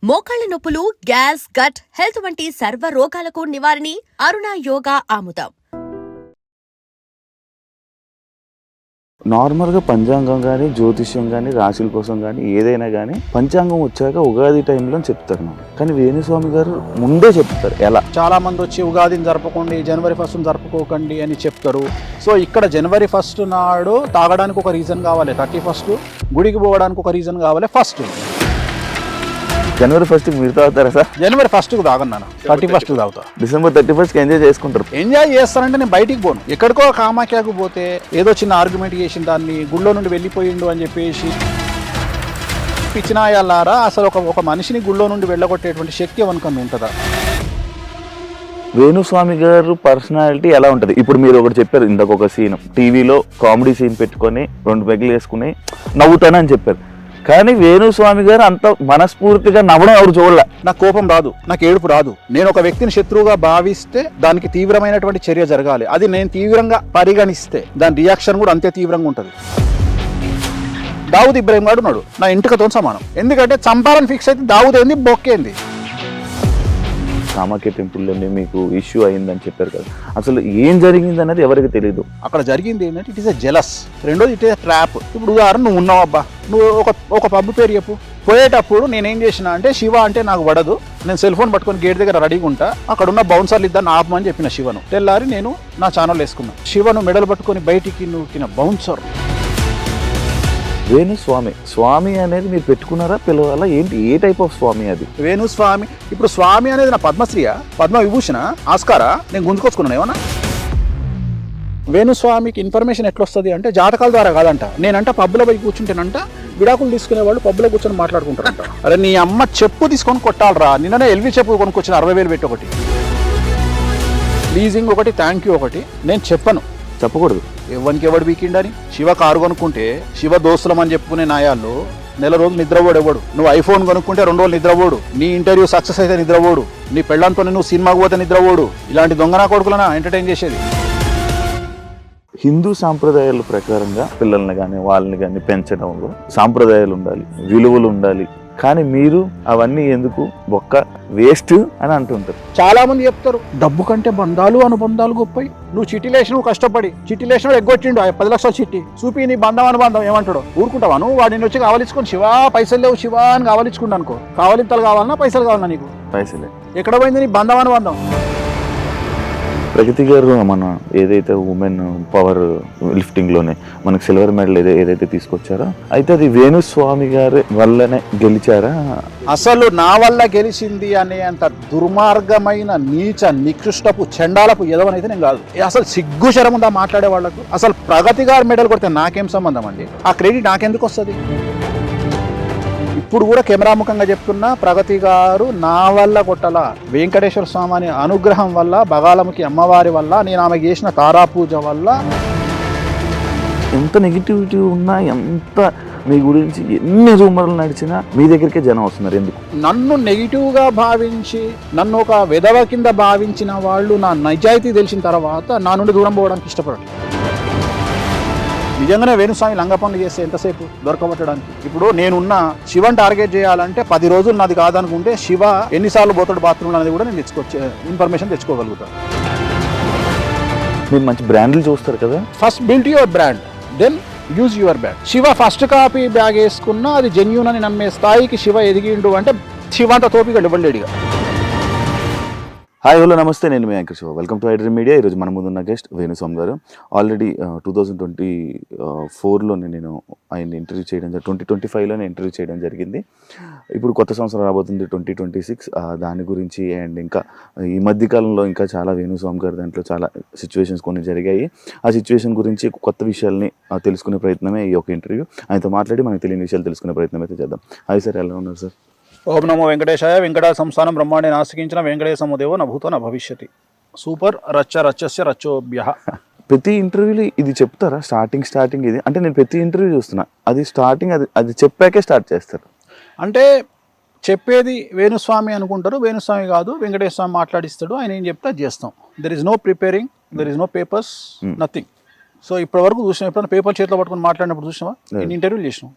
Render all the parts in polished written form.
మోకాళ్ల నొప్పులు, gas, gut health వంటి సర్వ రోగాలకు నివారణి అరుణ యోగా ఆముదం. నార్మల్గా పంచాంగం కానీ, జ్యోతిష్యం కానీ, రాశుల కోసం కానీ ఏదైనా కానీ పంచాంగం వచ్చాక ఉగాది టైంలో చెప్తారు మనం. కానీ వేణుస్వామి గారు ముందే చెప్తారు. ఎలా చాలా మంది వచ్చి ఉగాదిని జరపకండి, జనవరి 1 జరుపుకోకండి అని చెప్తారు. సో ఇక్కడ జనవరి 1 నాడు తాగడానికి ఒక రీజన్ కావాలి, 31 గుడికి పోవడానికి ఒక రీజన్ కావాలి. ఫస్ట్ జనవరి 1 మీరు తాగుతారా సార్? జనవరి 1 తాగన్నాను, 31 తాగుతా. డిసెంబర్ 31 ఎంజాయ్ చేసుకుంటారు. ఎంజాయ్ చేస్తానంటే నేను బయటికి పోను. ఎక్కడికో కామాఖ్యకు పోతే ఏదో చిన్న ఆర్గ్యుమెంట్ చేసిన దాన్ని గుళ్ళో నుండి వెళ్ళిపోయిండు అని చెప్పేసి పిచ్చినాయాలారా, అసలు ఒక మనిషిని గుళ్ళో నుండి వెళ్ళగొట్టేటువంటి శక్తి ఎవరికన్నా ఉంటుందా? వేణుస్వామి గారు పర్సనాలిటీ ఎలా ఉంటుంది? ఇప్పుడు మీరు ఒకటి చెప్పారు ఇందాక, ఒక సీన్ టీవీలో కామెడీ సీన్ పెట్టుకొని 2 పెగ్గులు వేసుకుని నవ్వుతానని చెప్పారు. కానీ వేణుస్వామి గారు అంత మనస్ఫూర్తిగా నవ్వడం ఎవరు చూడలే. నాకు కోపం రాదు, నాకు ఏడుపు రాదు. నేను ఒక వ్యక్తిని శత్రువుగా భావిస్తే దానికి తీవ్రమైనటువంటి చర్య జరగాలి. అది నేను తీవ్రంగా పరిగణిస్తే దాని రియాక్షన్ కూడా అంతే తీవ్రంగా ఉంటుంది. దావుద్ ఇబ్రాహిం గారు ఉన్నాడు, నా ఇంటికతో సమానం. ఎందుకంటే చంపాలని ఫిక్స్ అయితే దావుద్ ఏంది, బొక్కేంది. కామాఖ్య టెంపుల్లోనే మీకు ఇష్యూ అయిందని చెప్పారు కదా, అసలు ఏం జరిగింది అనేది ఎవరికి తెలియదు. అక్కడ జరిగింది ఏంటంటే ఇట్ ఈస్ ఎ జెలస్. రెండోది ఇట్ ఈస్ ఎ ట్రాప్. ఇప్పుడు ఉదాహరణ, నువ్వు ఉన్నావు అబ్బా, నువ్వు ఒక పబ్బు పేరు చెప్పు. పోయేటప్పుడు నేనేం చేసిన అంటే, శివ అంటే నాకు పడదు, నేను సెల్ ఫోన్ పట్టుకొని గేట్ దగ్గర రెడీగా ఉంటా, అక్కడ ఉన్న బౌన్సర్లు ఇద్దరు ఆపమని చెప్పిన శివను. తెల్లారి నేను నా ఛానల్ వేసుకున్నాను. శివను మెడలు పట్టుకొని బయటికి నూకిన బౌన్సర్ వేణుస్వామి. స్వామి అనేది మీరు పెట్టుకున్నారా, పిలవాలా, ఏంటి, ఏ టైప్ ఆఫ్ స్వామి అది? వేణుస్వామి. ఇప్పుడు స్వామి అనేది నా పద్మశ్రీయా, పద్మ విభూషణ, ఆస్కారా? నేను గుంజుకొచ్చుకున్నాను ఏమన్నా? వేణుస్వామికి ఇన్ఫర్మేషన్ ఎట్లొస్తుంది అంటే జాతకాల ద్వారా కాదంట. నేనంట పబ్బులో పోయి కూర్చుంటేనంట విడాకులు తీసుకునే వాళ్ళు పబ్బులో కూర్చొని మాట్లాడుకుంటారంట. అరే నీ అమ్మ చెప్పు తీసుకొని కొట్టాలరా. నిన్ననే ఎల్వి చెప్పు కొనుక్కొచ్చిన 60,000 పెట్టి ఒకటి, లీజింగ్ ఒకటి, థ్యాంక్ యూ ఒకటి. నేను చెప్పను, చెప్పకూడదు. ఎవరు వీకిండని. శివ కారు కొనుక్కుంటే శివ దోస్తులం అని చెప్పుకునే నాయాళ్ళు నెల రోజులు నిద్రపోడు ఎవడు. నువ్వు ఐఫోన్ కొనుక్కుంటే 2 రోజులు నిద్రపోడు. నీ ఇంటర్వ్యూ సక్సెస్ అయితే నిద్రపోడు. నీ పెళ్ళంతో నువ్వు సినిమాకు పోతే నిద్రపోడు. ఇలాంటి దొంగనా కొడుకులనా ఎంటర్టైన్ చేసేది? హిందూ సాంప్రదాయాల ప్రకారంగా పిల్లల్ని కానీ వాళ్ళని కానీ పెంచడంలో సాంప్రదాయాలు ఉండాలి, విలువలు ఉండాలి. కానీ మీరు అవన్నీ ఎందుకు, ఒక్క వేస్ట్ అని అంటుంటారు. చాలా మంది చెప్తారు డబ్బు కంటే బంధాలు అనుబంధాలు గొప్పయి. నువ్వు చిట్టి లేచి, నువ్వు కష్టపడి చిట్టి లేచిన ఎగ్గొట్టిండు 10 లక్షల చిట్టి చూపి నీ బంధం అనుబంధం ఏమంటాడు? ఊరుకుంటావా నువ్వు? వాడిని వచ్చి కావాలించుకొని శివ పైసలు లేవు శివ అని కావాలించుకుంటా అనుకో. కావాలింతలు కావాలన్నా పైసలు కావాలన్నా? నీకు పైసలే. ఎక్కడ పోయింది నీ బంధం అనుబంధం? ప్రగతి గారు మన ఏదైతే ఉమెన్ పవర్ లిఫ్టింగ్లోనే మనకు సిల్వర్ మెడల్ ఏదైతే తీసుకొచ్చారో, అయితే అది వేణుస్వామి గారి వల్లనే గెలిచారా? అసలు నా వల్ల గెలిచింది అనే అంత దుర్మార్గమైన నీచ నికృష్టపు చండాలపు ఎదవనైతే నేను కాదు. అసలు సిగ్గు శరం ఉందా మాట్లాడే వాళ్లకు? అసలు ప్రగతి గారు మెడల్ కొడితే నాకేం సంబంధం అండి? ఆ క్రెడిట్ నాకెందుకు వస్తుంది? ఇప్పుడు కూడా కెమెరాముఖంగా చెప్తున్నా, ప్రగతి గారు నా వల్ల కొట్టలా, వెంకటేశ్వర స్వామి అనుగ్రహం వల్ల, బగాలముఖి అమ్మవారి వల్ల, నేను ఆమె చేసిన తారాపూజ వల్ల. ఎంత నెగిటివిటీ ఉన్నా, ఎంత మీ గురించి ఎన్ని రూమర్లు నడిచినా మీ దగ్గరికే జనం వస్తున్నారు. ఎందుకు? నన్ను నెగిటివ్గా భావించి, నన్ను ఒక విధవ కింద భావించిన వాళ్ళు నా నిజాయితీ తెలిసిన తర్వాత నా నుండి దూరం పోవడానికి ఇష్టపడరు. నిజంగానే వేణుస్వామి లంగ పనులు చేస్తే ఎంతసేపు దొరకబట్టడానికి? ఇప్పుడు నేనున్న శివని టార్గెట్ చేయాలంటే 10 రోజులు నాది కాదనుకుంటే శివ ఎన్నిసార్లు పోతాడు బాత్రూమ్ అనేది కూడా నేను ఇన్ఫర్మేషన్ తెచ్చుకోగలుగుతాను. మీరు మంచి బ్రాండ్లు చూస్తారు కదా. First build your brand, then use your bag. Shiva first copy bag వేసుకున్నా అది జెన్యూన్ అని నమ్మే స్థాయికి శివ ఎదిగిండు అంటే శివ అంత తోపిగా ఇవ్వలేడుగా. హాయ్, హలో, నమస్తే. నేను మీ anchor Shiva. Welcome to iDream media. ఈరోజు మన ముందున్న గెస్ట్ వేణుస్వామి గారు. ఆల్రెడీ 2024లోనే నేను ఆయన ఇంటర్వ్యూ చేయడం, 2025లోనే ఇంటర్వ్యూ చేయడం జరిగింది. ఇప్పుడు కొత్త సంవత్సరం రాబోతుంది 2026. దాని గురించి అండ్ ఇంకా ఈ మధ్యకాలంలో ఇంకా చాలా వేణుస్వామి గారి దాంట్లో చాలా సిచ్యువేషన్స్ కొన్ని జరిగాయి. ఆ సిచ్యువేషన్ గురించి కొత్త విషయాల్ని తెలుసుకునే ప్రయత్నమే ఈ ఒక ఇంటర్వ్యూ. ఆయనతో మాట్లాడి మనకు తెలియని విషయాలు తెలుసుకునే ప్రయత్నం అయితే చేద్దాం. హాయ్ సార్, ఎలా ఉన్నారు సార్? ఓం నమో వెంకటేశాయ. వెంకట సంస్థానం బ్రహ్మాండే నాస్తికించిన వెంకటేశమో దేవో నభూతో నభవిష్యతి. సూపర్. రచ్చస్య రచ్చోభ్య. ప్రతి ఇంటర్వ్యూలో ఇది చెప్తారా? స్టార్టింగ్ ఇది అంటే నేను ప్రతి ఇంటర్వ్యూ చూస్తున్నా, అది స్టార్టింగ్ అది చెప్పాకే స్టార్ట్ చేస్తారు. అంటే చెప్పేది వేణుస్వామి అనుకుంటారు, వేణుస్వామి కాదు, వెంకటేశ్వర స్వామి మాట్లాడిస్తాడు, ఆయన ఏం చెప్తే అది చేస్తాం. There is no preparing, there is no papers, nothing. So ఇప్పటి వరకు చూసినా, ఎప్పుడైనా పేపర్ చేతిలో పట్టుకొని మాట్లాడినప్పుడు చూసినావా? నేను ఇంటర్వ్యూలు చేసినాం.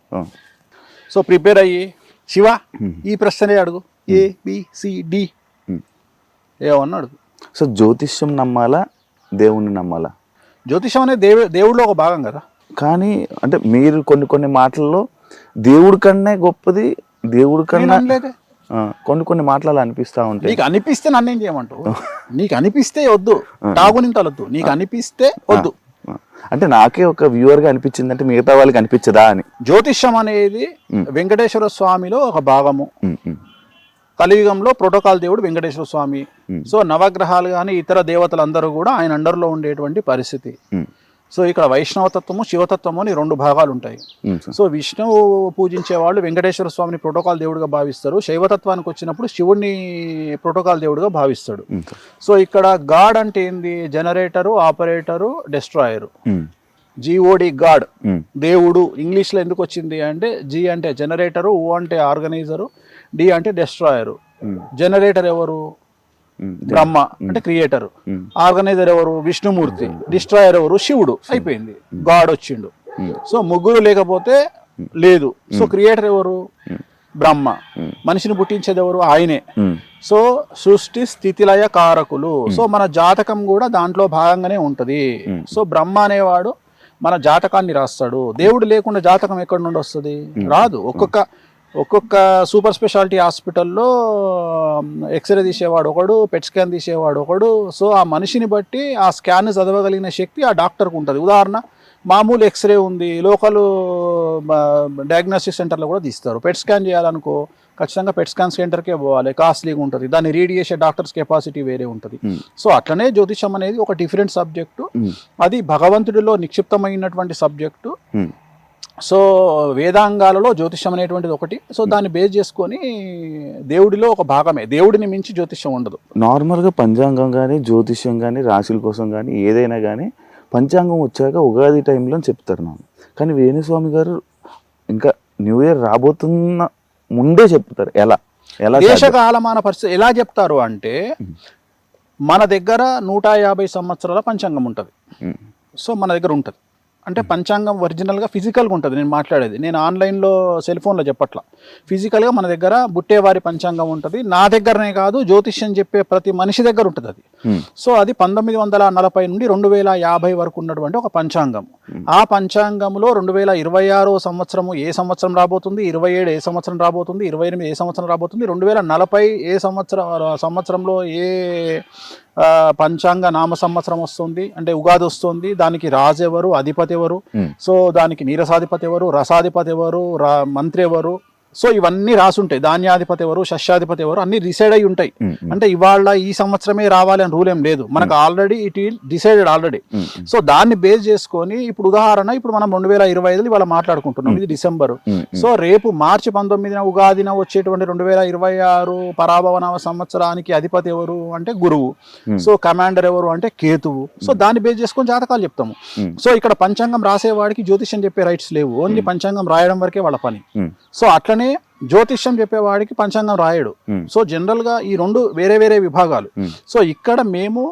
సో ప్రిపేర్ అయ్యి శివ ఈ ప్రశ్నే అడుగు, ABCD ఏమన్నాడు. సో జ్యోతిష్యం నమ్మాలా, దేవుణ్ణి నమ్మాలా? జ్యోతిషం అనేది దేవుడిలో ఒక భాగం కదా. కానీ అంటే మీరు కొన్ని మాటల్లో దేవుడి కన్నా గొప్పది, దేవుడి కన్నా కొన్ని మాటలు అలా అనిపిస్తా ఉంటాయి. నీకు అనిపిస్తే నన్నేం చేయమంటావు? నీకు అనిపిస్తే వద్దు, టాగునింతలొద్దు, నీకు అనిపిస్తే వద్దు. అంటే నాకే ఒక వ్యూవర్గా అనిపించింది, అంటే మిగతా వాళ్ళకి అనిపించదా అని. జ్యోతిష్యం అనేది వెంకటేశ్వర స్వామిలో ఒక భాగము. కలియుగంలో ప్రోటోకాల్ దేవుడు వెంకటేశ్వర స్వామి. సో నవగ్రహాలు కానీ ఇతర దేవతలందరూ కూడా ఆయన అండర్లో ఉండేటువంటి పరిస్థితి. సో ఇక్కడ వైష్ణవతత్వము, శివతత్వము అని 2 భాగాలు ఉంటాయి. సో విష్ణువు పూజించే వాళ్ళు వెంకటేశ్వర స్వామిని ప్రోటోకాల్ దేవుడిగా భావిస్తారు. శైవతత్వానికి వచ్చినప్పుడు శివుడిని ప్రోటోకాల్ దేవుడిగా భావిస్తాడు. సో ఇక్కడ గాడ్ అంటే ఏంది? Generator, operator, destroyer. GOD god, దేవుడు. ఇంగ్లీష్లో ఎందుకు వచ్చింది అంటే G అంటే జనరేటరు, O అంటే ఆర్గనైజరు, D అంటే డెస్ట్రాయరు. జనరేటర్ ఎవరు? బ్రహ్మ అంటే క్రియేటర్. ఆర్గనైజర్ ఎవరు? విష్ణుమూర్తి. డిస్ట్రాయర్ ఎవరు? శివుడు. అయిపోయింది, గాడ్ వచ్చిండు. సో ముగ్గురు లేకపోతే లేదు. సో క్రియేటర్ ఎవరు? బ్రహ్మ. మనిషిని పుట్టించేది ఎవరు? ఆయనే. సో సృష్టి స్థితిలయ కారకులు. సో మన జాతకం కూడా దాంట్లో భాగంగానే ఉంటది. సో బ్రహ్మ అనేవాడు మన జాతకాన్ని రాస్తాడు. దేవుడు లేకుండా జాతకం ఎక్కడి నుండి వస్తుంది? రాదు. ఒక్కొక్క సూపర్ స్పెషాలిటీ హాస్పిటల్లో ఎక్స్రే తీసేవాడు ఒకడు, పెట్ స్కాన్ తీసేవాడు ఒకడు. సో ఆ మనిషిని బట్టి ఆ స్కాన్ చదవగలిగిన శక్తి ఆ డాక్టర్కి ఉంటుంది. ఉదాహరణ, మామూలు ఎక్స్రే ఉంది, లోకల్ డయాగ్నోస్టిక్ సెంటర్లో కూడా తీస్తారు. పెట్ స్కాన్ చేయాలనుకో ఖచ్చితంగా పెట్ స్కాన్ సెంటర్కే పోవాలి, కాస్ట్లీగా ఉంటుంది. దాన్ని రీడ్ చేసే డాక్టర్స్ కెపాసిటీ వేరే ఉంటుంది. సో అట్లనే జ్యోతిషం అనేది ఒక డిఫరెంట్ సబ్జెక్టు. అది భగవంతుడిలో నిక్షిప్తమైనటువంటి సబ్జెక్టు. సో వేదాంగాలలో జ్యోతిష్యం అనేటువంటిది ఒకటి. సో దాన్ని బేస్ చేసుకొని దేవుడిలో ఒక భాగమే. దేవుడిని మించి జ్యోతిష్యం ఉండదు. నార్మల్గా పంచాంగం కానీ, జ్యోతిష్యం కానీ, రాశుల కోసం కానీ ఏదైనా కానీ పంచాంగం వచ్చాక ఉగాది టైంలో చెప్తారు నాకు. కానీ వేణుస్వామి గారు ఇంకా న్యూ ఇయర్ రాబోతున్న ముందే చెప్తారు. ఎలా దేశకాలమాన పరిస్థితి ఎలా చెప్తారు అంటే, మన దగ్గర 150 సంవత్సరాల పంచాంగం ఉంటుంది. సో మన దగ్గర ఉంటుంది అంటే పంచాంగం ఒరిజినల్గా ఫిజికల్గా ఉంటుంది. నేను మాట్లాడేది నేను ఆన్లైన్లో సెల్ ఫోన్లో చెప్పట్లా. ఫిజికల్గా మన దగ్గర బుట్టేవారి పంచాంగం ఉంటుంది. నా దగ్గరనే కాదు, జ్యోతిష్యం చెప్పే ప్రతి మనిషి దగ్గర ఉంటుంది అది. సో అది 1940 నుండి 2050 వరకు ఉన్నటువంటి ఒక పంచాంగం. ఆ పంచాంగంలో 2026 సంవత్సరము ఏ సంవత్సరం రాబోతుంది, 27 ఏ సంవత్సరం రాబోతుంది, 28 ఏ సంవత్సరం రాబోతుంది, 2040 ఏ సంవత్సరంలో ఏ పంచాంగ నామ సంవత్సరం వస్తుంది అంటే ఉగాది వస్తుంది. దానికి రాజు ఎవరు, అధిపతి ఎవరు, సో దానికి నీరసాధిపతి ఎవరు, రసాధిపతి ఎవరు, మంత్రి ఎవరు, సో ఇవన్నీ రాసుంటాయి. ధాన్యాధిపతి ఎవరు, శస్యాధిపతి ఎవరు, అన్ని డిసైడ్ అయి ఉంటాయి. అంటే ఇవాళ ఈ సంవత్సరమే రావాలి అని రూల్ ఏం లేదు. మనకు ఆల్రెడీ ఇట్ ఈల్ డిసైడెడ్ ఆల్రెడీ. సో దాన్ని బేస్ చేసుకొని ఇప్పుడు ఉదాహరణ, ఇప్పుడు మనం 2025 ఇవాళ మాట్లాడుకుంటున్నాం, ఇది డిసెంబర్. సో రేపు మార్చి 19న ఉగాదిన వచ్చేటువంటి 2026 పరాభవనామ సంవత్సరానికి అధిపతి ఎవరు అంటే గురువు. సో కమాండర్ ఎవరు అంటే కేతువు. సో దాన్ని బేస్ చేసుకొని జాతకాలు చెప్తాము. సో ఇక్కడ పంచాంగం రాసేవాడికి జ్యోతిష్యం చెప్పే రైట్స్ లేవు. ఓన్లీ పంచాంగం రాయడం వరకే వాళ్ళ పని. సో అట్లనే జ్యోతిష్యం చెప్పేవాడికి పంచాంగం రాయడు. సో జనరల్ గా ఈ 2 వేరే వేరే విభాగాలు. సో ఇక్కడ మేము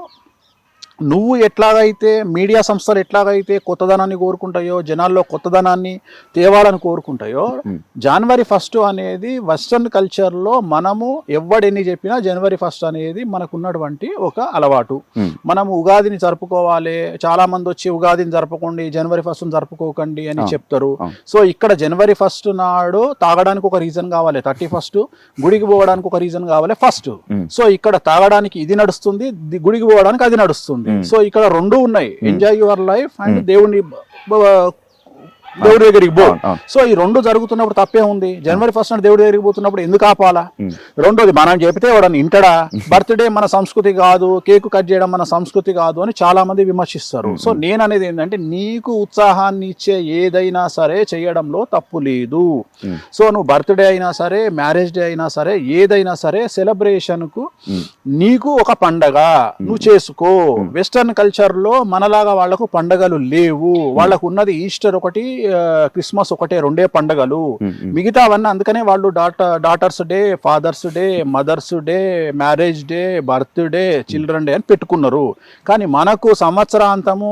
నువ్వు ఎట్లాగైతే మీడియా సంస్థలు ఎట్లాగైతే కొత్తదనాన్ని కోరుకుంటాయో, జనాల్లో కొత్తదనాన్ని తేవాలని కోరుకుంటాయో, జనవరి 1 అనేది వెస్ట్రన్ కల్చర్లో మనము ఎవడెన్ని చెప్పినా జనవరి 1 అనేది మనకున్నటువంటి ఒక అలవాటు. మనము ఉగాదిని జరుపుకోవాలి, చాలా మంది వచ్చి ఉగాదిని జరుపుకోండి, జనవరి 1 జరుపుకోకండి అని చెప్తారు. సో ఇక్కడ జనవరి 1 నాడు తాగడానికి ఒక రీజన్ కావాలి, 31 గుడికి పోవడానికి ఒక రీజన్ కావాలి ఫస్ట్. సో ఇక్కడ తాగడానికి ఇది నడుస్తుంది, గుడికి పోవడానికి అది నడుస్తుంది. సో ఇక్కడ 2 ఉన్నాయి, ఎంజాయ్ యువర్ లైఫ్ అండ్ దేవుడి దగ్గరికి పో. సో ఈ 2 జరుగుతున్నప్పుడు తప్పే ఉంది. జనవరి 1 నాడు దేవుడి దగ్గరికి పోతున్నప్పుడు ఎందుకు ఆపాలా? 2వది, మనం చెప్తే వాడని ఇంటడా? బర్త్డే మన సంస్కృతి కాదు, కేక్ కట్ చేయడం మన సంస్కృతి కాదు అని చాలా మంది విమర్శిస్తారు. సో నేను అనేది ఏంటంటే, నీకు ఉత్సాహాన్ని ఇచ్చే ఏదైనా సరే చేయడంలో తప్పు లేదు. సో నువ్వు బర్త్డే అయినా సరే, మ్యారేజ్ డే అయినా సరే, ఏదైనా సరే సెలబ్రేషన్ కు నీకు ఒక పండగ నువ్వు చేసుకో. వెస్టర్న్ కల్చర్ లో మనలాగా వాళ్లకు పండగలు లేవు. వాళ్ళకు ఉన్నది ఈస్టర్ ఒకటి, క్రిస్మస్ ఒకటే, 2 పండగలు. మిగతా అవన్నీ అందుకనే వాళ్ళు daughters day, fathers day, mothers day, marriage day, birthday, children day అని పెట్టుకున్నారు. కానీ మనకు సంవత్సరాంతము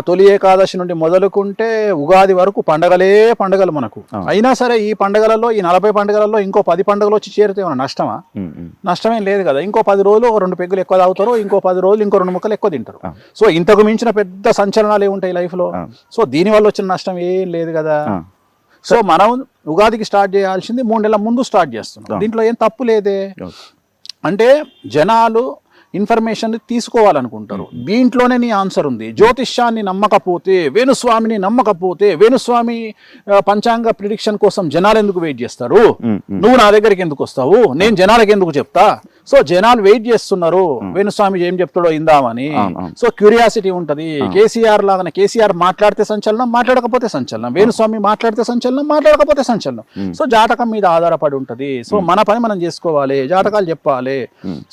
తొలి ఏకాదశి నుండి మొదలుకుంటే ఉగాది వరకు పండగలు మనకు. అయినా సరే ఈ పండగలలో, ఈ 40 పండుగలలో ఇంకో 10 పండుగలు వచ్చి చేరితే ఏమన్నా నష్టమా? నష్టమేం లేదు కదా. ఇంకో 10 రోజులు 2 పెగ్గులు ఎక్కువ తాగుతారు, ఇంకో 10 రోజులు ఇంకో 2 ముక్కలు ఎక్కువ తింటారు. సో ఇంతకు మించిన పెద్ద సంచలనాలు ఏముంటాయి లైఫ్లో? సో దీనివల్ల వచ్చిన నష్టం ఏం లేదు కదా. సో మనం ఉగాదికి స్టార్ట్ చేయాల్సింది 3 నెలల ముందు స్టార్ట్ చేస్తున్నాం. దీంట్లో ఏం తప్పు లేదే. అంటే జనాలు ఇన్ఫర్మేషన్ తీసుకోవాలనుకుంటారు. దీంట్లోనే నీ ఆన్సర్ ఉంది. జ్యోతిష్యాన్ని నమ్మకపోతే, వేణుస్వామిని నమ్మకపోతే, వేణుస్వామి పంచాంగ ప్రిడిక్షన్ కోసం జనాలు ఎందుకు వెయిట్ చేస్తారు? నువ్వు నా దగ్గరికి ఎందుకు వస్తావు? నేను జనాలకి ఎందుకు చెప్తా? సో జనాలు వెయిట్ చేస్తున్నారు వేణుస్వామి ఏం చెప్తాడో ఇందామని. సో క్యూరియాసిటీ ఉంటది. కేసీఆర్ లాగానే, కేసీఆర్ మాట్లాడితే సంచలనం, మాట్లాడకపోతే సంచలనం. వేణుస్వామి మాట్లాడితే సంచలనం, మాట్లాడకపోతే సంచలనం. సో జాతకం మీద ఆధారపడి ఉంటది. సో మన పని మనం చేసుకోవాలి, జాతకాలు చెప్పాలి.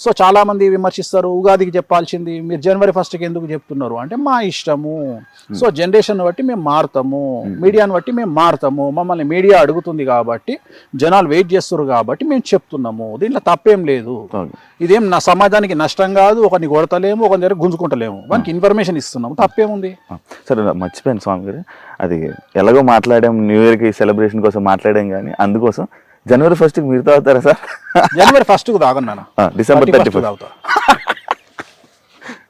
సో చాలా మంది విమర్శిస్తారు, ఉగాదికి చెప్పాల్సింది మీరు జనవరి 1కి ఎందుకు చెప్తున్నారు అంటే మా ఇష్టము. సో జనరేషన్ బట్టి మేము మారుతాము, మీడియాని బట్టి మేము మారుతాము. మమ్మల్ని మీడియా అడుగుతుంది కాబట్టి, జనాలు వెయిట్ చేస్తారు కాబట్టి మేము చెప్తున్నాము. దీంట్లో తప్పేం లేదు. ఇదేం నా సమాజానికి నష్టం కాదు. ఒకరిని కొడతలేము, ఒకరి దగ్గర గుంజుకుంటలేము. మనకి ఇన్ఫర్మేషన్ ఇస్తున్నాము, తప్పేముంది? సరే మర్చిపోయాను స్వామి గారు, అది ఎలాగో మాట్లాడాం, న్యూ ఇయర్కి సెలబ్రేషన్ కోసం మాట్లాడాం, కానీ అందుకోసం జనవరి 1కి మీరు తాగుతారా సార్? జనవరి 1కు తాగను, డిసెంబర్ 31 తాగుతా.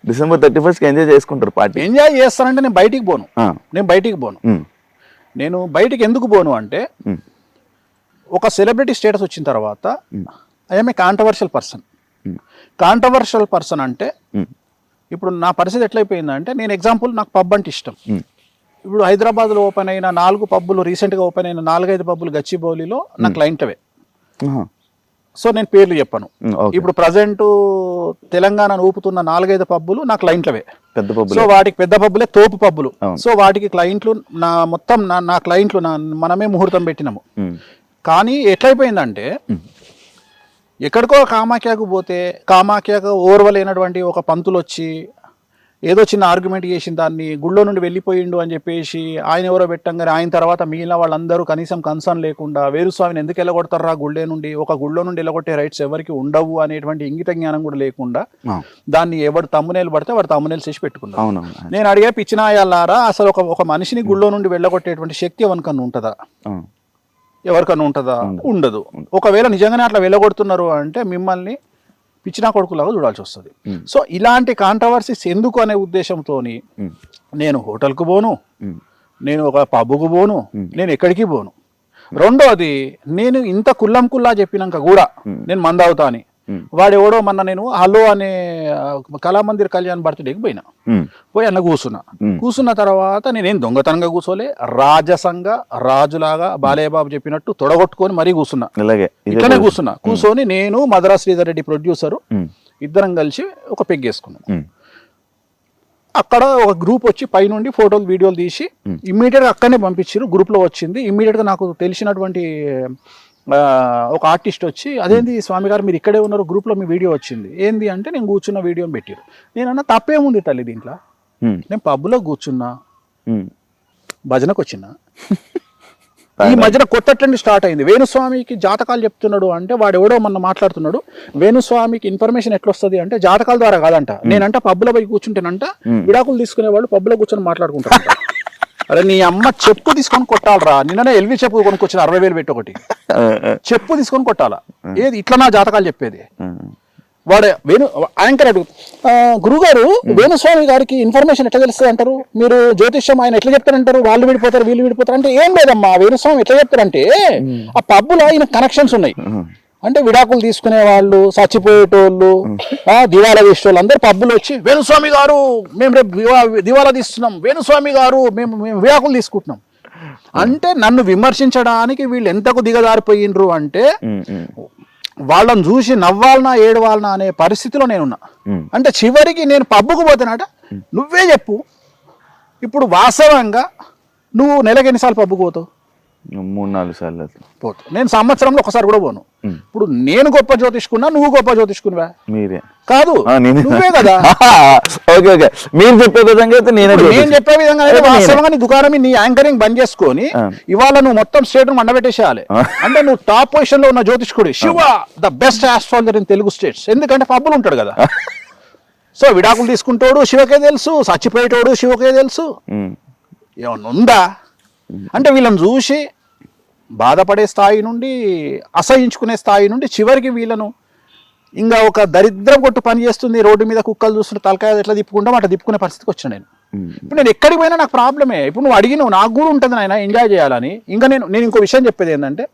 డిసెంబర్ 31కి ఎంజాయ్ చేసుకుంటారు పార్టీ. ఎంజాయ్ చేస్తానంటే నేను బయటికి పోను. నేను బయటికి ఎందుకు పోను అంటే, ఒక సెలబ్రిటీ స్టేటస్ వచ్చిన తర్వాత ఐఎమ్ ఏ కాంట్రవర్షియల్ పర్సన్ అంటే, ఇప్పుడు నా పరిస్థితి ఎట్లయిపోయిందంటే, నేను ఎగ్జాంపుల్, నాకు పబ్ అంటే ఇష్టం. ఇప్పుడు హైదరాబాద్లో ఓపెన్ అయిన 4 పబ్బులు, రీసెంట్గా ఓపెన్ అయిన 4-5 పబ్బులు గచ్చిబౌలిలో నా క్లయింట్వే. సో నేను పేర్లు చెప్పను. ఇప్పుడు ప్రజెంట్ తెలంగాణను ఊపుతున్న 4-5 పబ్బులు నా క్లయింట్లవే. సో వాటికి పెద్ద పబ్బులే తోపు పబ్బులు. సో వాటికి క్లయింట్లు నా క్లయింట్లు మనమే ముహూర్తం పెట్టినాము. కానీ ఎట్లయిపోయిందంటే, ఎక్కడికో కామాఖ్యకు పోతే, కామాఖ్యకు ఓర్వలేనటువంటి ఒక పంతులు వచ్చి ఏదో చిన్న ఆర్గ్యుమెంట్ చేసిన దాన్ని గుళ్ళో నుండి వెళ్ళిపోయిండు అని చెప్పేసి ఆయన ఎవరో పెట్టంగానే, ఆయన తర్వాత మిగిలిన వాళ్ళందరూ కనీసం కన్సర్న్ లేకుండా వేణుస్వామిని ఎందుకు వెళ్ళగొడతారా గుళ్ళే నుండి, ఒక గుళ్ళో నుండి వెళ్ళగొట్టే రైట్స్ ఎవరికి ఉండవు అనేటువంటి ఇంగిత జ్ఞానం కూడా లేకుండా దాన్ని ఎవరు తమ్మునేలు పడితే వాడు తమ్మునేలు చేసి పెట్టుకున్నాను. నేను అడిగే పిచ్చినాయాలారా, అసలు ఒక మనిషిని గుళ్ళో నుండి వెళ్ళగొట్టేటువంటి శక్తి ఎవరికన్నా ఉంటుందా? ఉండదు. ఒకవేళ నిజంగానే అట్లా వెళ్ళగొడుతున్నారు అంటే మిమ్మల్ని పిచ్చినా కొడుకులాగా చూడాల్సి వస్తుంది. సో ఇలాంటి కాంట్రవర్సీస్ ఎందుకు అనే ఉద్దేశంతో నేను హోటల్కు పోను, నేను ఒక పబ్కు పోను, నేను ఎక్కడికి పోను. రెండోది, నేను ఇంత కుల్లా చెప్పినాక కూడా నేను మందావుతా అని వాడెవడో మొన్న నేను హలో అనే కళామందిర్ కళ్యాణ్ బర్త్డేకి పోయి అన్న కూర్చున్న తర్వాత నేనేం దొంగతనంగా కూర్చోలే, రాజసంగా రాజులాగా బాలయ్యబాబు చెప్పినట్టు తొడగొట్టుకొని మరీ కూర్చున్నా. ఇట్లనే కూర్చొని నేను మధురా శ్రీధర్ రెడ్డి ప్రొడ్యూసరు ఇద్దరం కలిసి ఒక పెగ్గేసుకున్నాం. అక్కడ ఒక గ్రూప్ వచ్చి పైనుండి ఫోటోలు వీడియోలు తీసి ఇమ్మీడియట్గా అక్కడనే పంపించారు. గ్రూప్లో వచ్చింది. ఇమ్మీడియట్గా నాకు తెలిసినటువంటి ఒక ఆర్టిస్ట్ వచ్చి, అదేంది స్వామి గారు మీరు ఇక్కడే ఉన్నారు, గ్రూప్లో మీ వీడియో వచ్చింది ఏంది అంటే, నేను కూర్చున్న వీడియోని పెట్టారు. నేనన్నా తప్పేముంది తల్లి దీంట్లో, నేను పబ్లో కూర్చున్నా, భజనకు వచ్చిన. ఈ మధ్యన కొత్త ట్రెండ్ స్టార్ట్ అయింది. వేణుస్వామికి జాతకాలు చెప్తున్నాడు అంటే వాడు ఎవడో మొన్న మాట్లాడుతున్నాడు. వేణుస్వామికి ఇన్ఫర్మేషన్ ఎట్లా వస్తుంది అంటే జాతకాల ద్వారా కాదంట. నేనంట పబ్లో పోయి కూర్చుంటేనంట విడాకులు తీసుకునే వాళ్ళు పబ్లో కూర్చొని మాట్లాడుకుంటారు. అరే నీ అమ్మ చెప్పు తీసుకొని కొట్టాలరా. నిన్ననే ఎల్వి చెప్పు కొనుక్కొచ్చిన 60,000 పెట్టి ఒకటి చెప్పు తీసుకొని కొట్టాలా. ఏది ఇట్లా నా జాతకాలు చెప్పేది? వాడే యాంకర్ అడుగు, గురుగారు వేణుస్వామి గారికి ఇన్ఫర్మేషన్ ఎట్లా తెలుస్తుంది అంటారు, మీరు జ్యోతిష్యం ఆయన ఎట్లా చెప్తారంటారు, వాళ్ళు విడిపోతారు వీళ్ళు విడిపోతారు అంటే, ఏం లేదమ్మా వేణుస్వామి ఎట్లా చెప్తారంటే ఆ పబ్బులో ఆయన కనెక్షన్స్ ఉన్నాయి. అంటే విడాకులు తీసుకునే వాళ్ళు, చచ్చిపోయేటోళ్ళు, దివాలా తీసేటోళ్ళు అందరు పబ్బులు వచ్చి వేణుస్వామి గారు మేము రేపు దివాలా తీస్తున్నాం, వేణుస్వామి గారు మేము విడాకులు తీసుకుంటున్నాం అంటే, నన్ను విమర్శించడానికి వీళ్ళు ఎంతకు దిగజారిపోయినరు అంటే, వాళ్ళని చూసి నవ్వాలనా ఏడవాలనా అనే పరిస్థితిలో నేనున్నా. అంటే చివరికి నేను పబ్బుకు పోతానట, నువ్వే చెప్పు ఇప్పుడు వాస్తవంగా నువ్వు నెలకి ఎన్నిసార్లు పబ్బుకు పోతావు? 3-4 సార్లు పోతావు. నేను సంవత్సరంలో ఒకసారి కూడా పోను. ఇప్పుడు నేను గొప్ప జ్యోతిష్కున్నా, నువ్వు గొప్ప జ్యోతిష్కునివా? మీరే కాదు, నువ్వే కదా. మీరు చెప్పే విధంగా నేను చెప్పే విధంగా వాస్తవంగా నీ దుకాణం, నీ యాంకరింగ్ బంద్ చేసుకొని ఇవాళ నువ్వు మొత్తం స్టేట్ మండబెట్టేసేయాలి. అంటే నువ్వు టాప్ పొజిషన్ లో ఉన్న జ్యోతిష్కుడు, Shiva the best astrologer in Telugu states. ఎందుకంటే పబ్బులు ఉంటాడు కదా. సో విడాకులు తీసుకుంటాడు శివకే తెలుసు, చచ్చిపోయేటోడు శివకే తెలుసు. ఏమన్నా ఉందా అంటే వీళ్ళని చూసి బాధపడే స్థాయి నుండి అసహించుకునే స్థాయి నుండి చివరికి వీళ్ళను ఇంకా ఒక దరిద్రం కొట్టు పని చేస్తుంది, రోడ్డు మీద కుక్కలు చూస్తుంటే తలకాయ ఎట్లా తిప్పుకుంటాం అట్లా తిప్పుకునే పరిస్థితికి వచ్చిన నేను. ఇప్పుడు నేను ఎక్కడికి పోయినా నాకు ప్రాబ్లమే. ఇప్పుడు నువ్వు అడిగినావు, నాకు కూడా ఉంటుంది నాయన ఎంజాయ్ చేయాలని. ఇంకా నేను ఇంకో విషయం చెప్పేది ఏంటంటే,